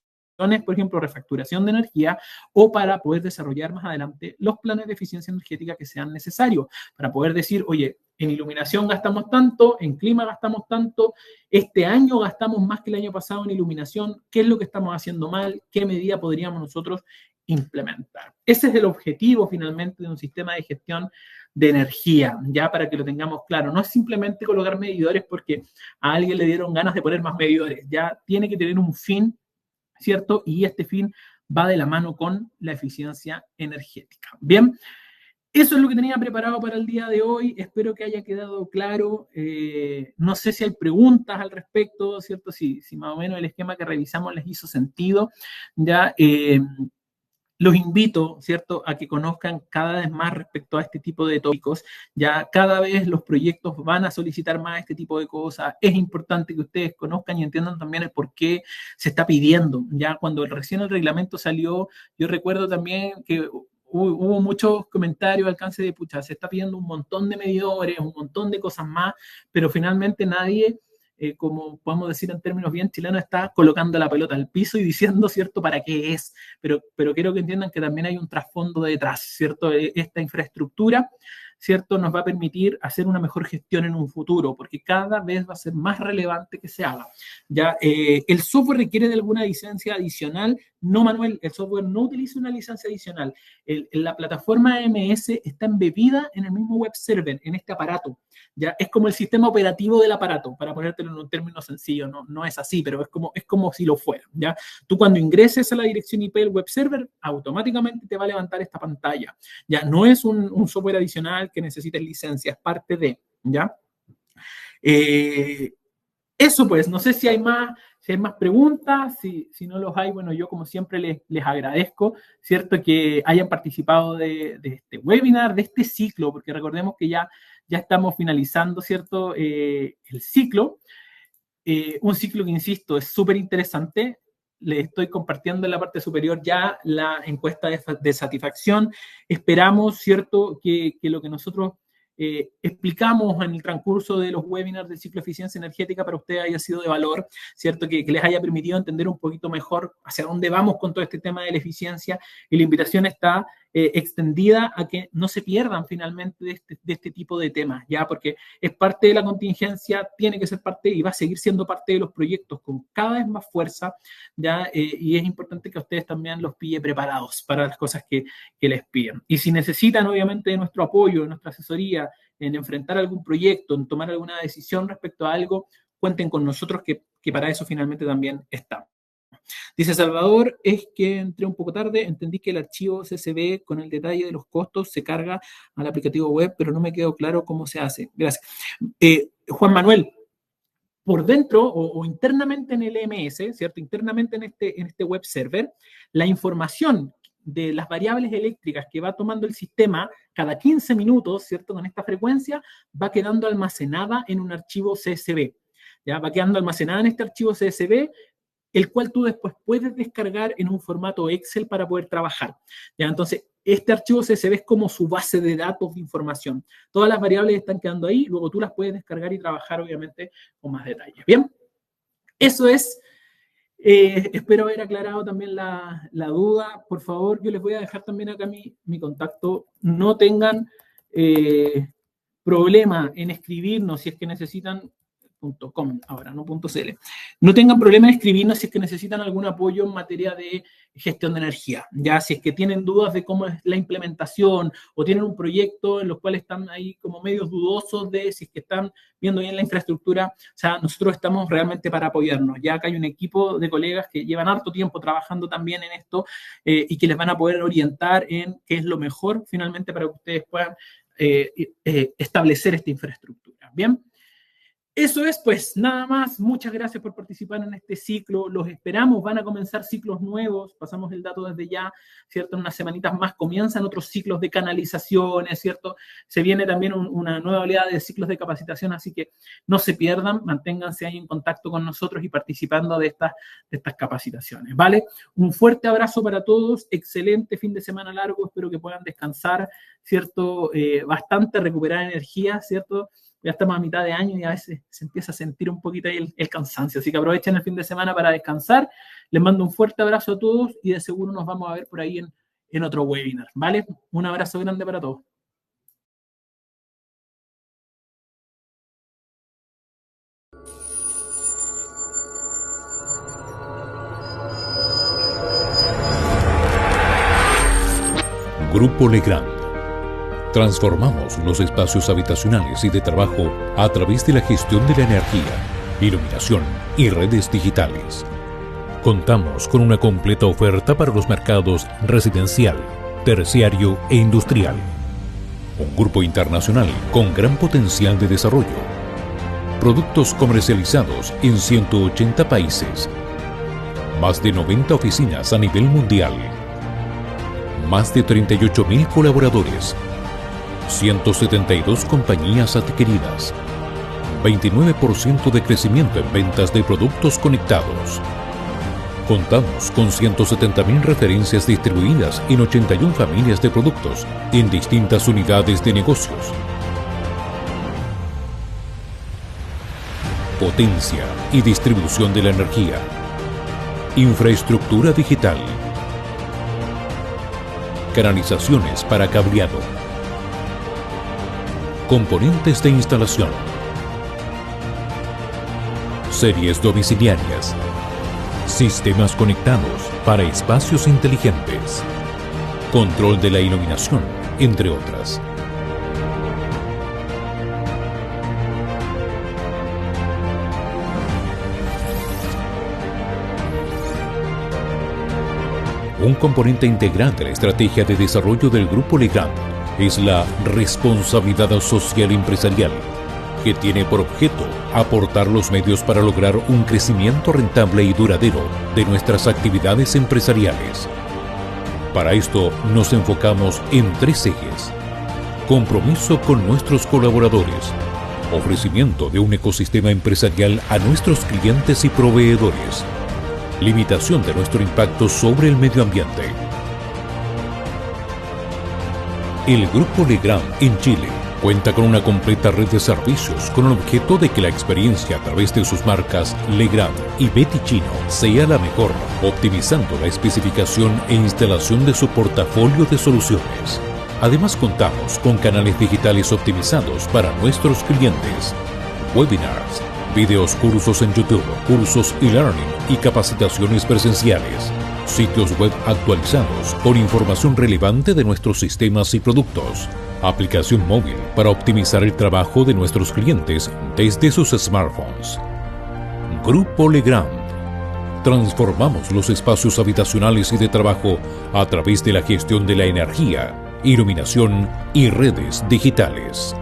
por ejemplo, refacturación de energía, o para poder desarrollar más adelante los planes de eficiencia energética que sean necesarios, para poder decir, oye, en iluminación gastamos tanto, en clima gastamos tanto, este año gastamos más que el año pasado en iluminación, ¿qué es lo que estamos haciendo mal? ¿Qué medida podríamos nosotros implementar? Ese es el objetivo finalmente de un sistema de gestión de energía, ya para que lo tengamos claro. No es simplemente colocar medidores porque a alguien le dieron ganas de poner más medidores, ya tiene que tener un fin, ¿cierto? Y este fin va de la mano con la eficiencia energética. Bien, eso es lo que tenía preparado para el día de hoy. Espero que haya quedado claro. No sé si hay preguntas al respecto, ¿cierto? Si más o menos el esquema que revisamos les hizo sentido. Ya, los invito, ¿cierto?, a que conozcan cada vez más respecto a este tipo de tópicos. Ya cada vez los proyectos van a solicitar más este tipo de cosas. Es importante que ustedes conozcan y entiendan también el por qué se está pidiendo. Ya cuando recién el reglamento salió, yo recuerdo también que hubo muchos comentarios al alcance de, pucha, se está pidiendo un montón de medidores, un montón de cosas más, pero finalmente nadie, como podemos decir en términos bien chilenos, está colocando la pelota al piso y diciendo, ¿cierto?, para qué es. Pero quiero que entiendan que también hay un trasfondo detrás, ¿cierto? Esta infraestructura, ¿cierto?, nos va a permitir hacer una mejor gestión en un futuro, porque cada vez va a ser más relevante que se haga. Ya, el software requiere de alguna licencia adicional. No, Manuel, el software no utiliza una licencia adicional. La plataforma AMS está embebida en el mismo web server, en este aparato. Ya, es como el sistema operativo del aparato, para ponértelo en un término sencillo. No es así, pero es como si lo fuera. ¿Ya? Tú cuando ingreses a la dirección IP del web server, automáticamente te va a levantar esta pantalla. Ya, no es un software adicional que necesites licencia, es parte de, ¿ya? Eso pues, no sé si hay más preguntas, si no los hay, bueno, yo como siempre les agradezco, ¿cierto?, que hayan participado de este webinar, de este ciclo, porque recordemos que ya estamos finalizando, ¿cierto?, el ciclo, un ciclo que, insisto, es súper interesante. Les estoy compartiendo en la parte superior ya la encuesta de satisfacción. Esperamos, ¿cierto?, que lo que nosotros explicamos en el transcurso de los webinars del ciclo de eficiencia energética para ustedes haya sido de valor, ¿cierto?, que les haya permitido entender un poquito mejor hacia dónde vamos con todo este tema de la eficiencia, y la invitación está extendida a que no se pierdan finalmente de este tipo de temas, ya, porque es parte de la contingencia, tiene que ser parte y va a seguir siendo parte de los proyectos con cada vez más fuerza, ya, y es importante que ustedes también los pille preparados para las cosas que les piden. Y si necesitan, obviamente, de nuestro apoyo, de nuestra asesoría, en enfrentar algún proyecto, en tomar alguna decisión respecto a algo, cuenten con nosotros, que para eso finalmente también estamos. Dice Salvador, es que entré un poco tarde, entendí que el archivo CSV con el detalle de los costos se carga al aplicativo web, pero no me quedó claro cómo se hace. Gracias. Juan Manuel, por dentro o internamente en el EMS, ¿cierto? Internamente en este web server, la información de las variables eléctricas que va tomando el sistema cada 15 minutos, ¿cierto?, con esta frecuencia, va quedando almacenada en un archivo CSV. ¿Ya? Va quedando almacenada en este archivo CSV, el cual tú después puedes descargar en un formato Excel para poder trabajar. ¿Ya? Entonces, este archivo CSV es como su base de datos de información. Todas las variables están quedando ahí, luego tú las puedes descargar y trabajar, obviamente, con más detalle. Bien, eso es. Espero haber aclarado también la duda. Por favor, yo les voy a dejar también acá mi contacto. No tengan problema en escribirnos si es que necesitan .com, ahora no .cl. No tengan problema en escribirnos si es que necesitan algún apoyo en materia de gestión de energía. Ya, si es que tienen dudas de cómo es la implementación o tienen un proyecto en los cuales están ahí como medios dudosos de si es que están viendo bien la infraestructura, o sea, nosotros estamos realmente para apoyarnos. Ya acá hay un equipo de colegas que llevan harto tiempo trabajando también en esto y que les van a poder orientar en qué es lo mejor finalmente para que ustedes puedan establecer esta infraestructura. Bien. Eso es, pues, nada más. Muchas gracias por participar en este ciclo. Los esperamos. Van a comenzar ciclos nuevos. Pasamos el dato desde ya, ¿cierto? En unas semanitas más comienzan otros ciclos de canalizaciones, ¿cierto? Se viene también una nueva oleada de ciclos de capacitación, así que no se pierdan. Manténganse ahí en contacto con nosotros y participando de estas capacitaciones, ¿vale? Un fuerte abrazo para todos. Excelente fin de semana largo. Espero que puedan descansar, ¿cierto? Bastante, recuperar energía, ¿cierto? Ya estamos a mitad de año y a veces se empieza a sentir un poquito ahí el cansancio. Así que aprovechen el fin de semana para descansar. Les mando un fuerte abrazo a todos y de seguro nos vamos a ver por ahí en otro webinar, ¿vale? Un abrazo grande para todos. Grupo Legrand. Transformamos los espacios habitacionales y de trabajo a través de la gestión de la energía, iluminación y redes digitales. Contamos con una completa oferta para los mercados residencial, terciario e industrial. Un grupo internacional con gran potencial de desarrollo. Productos comercializados en 180 países. Más de 90 oficinas a nivel mundial. más de 38.000 colaboradores, 172 compañías adquiridas, 29% de crecimiento en ventas de productos conectados. Contamos con 170.000 referencias distribuidas en 81 familias de productos en distintas unidades de negocios. Potencia y distribución de la energía. Infraestructura digital. Canalizaciones para cableado. Componentes de instalación. Series domiciliarias. Sistemas conectados para espacios inteligentes. Control de la iluminación, entre otras. Un componente integral de la estrategia de desarrollo del Grupo Legrand es la responsabilidad social empresarial, que tiene por objeto aportar los medios para lograr un crecimiento rentable y duradero de nuestras actividades empresariales. Para esto nos enfocamos en 3 ejes: compromiso con nuestros colaboradores, ofrecimiento de un ecosistema empresarial a nuestros clientes y proveedores, limitación de nuestro impacto sobre el medio ambiente. El Grupo Legrand en Chile cuenta con una completa red de servicios con el objeto de que la experiencia a través de sus marcas Legrand y Betty Chino sea la mejor, optimizando la especificación e instalación de su portafolio de soluciones. Además, contamos con canales digitales optimizados para nuestros clientes, webinars, videos, cursos en YouTube, cursos e-learning y capacitaciones presenciales, sitios web actualizados con información relevante de nuestros sistemas y productos, aplicación móvil para optimizar el trabajo de nuestros clientes desde sus smartphones. Grupo Legrand. Transformamos los espacios habitacionales y de trabajo a través de la gestión de la energía, iluminación y redes digitales.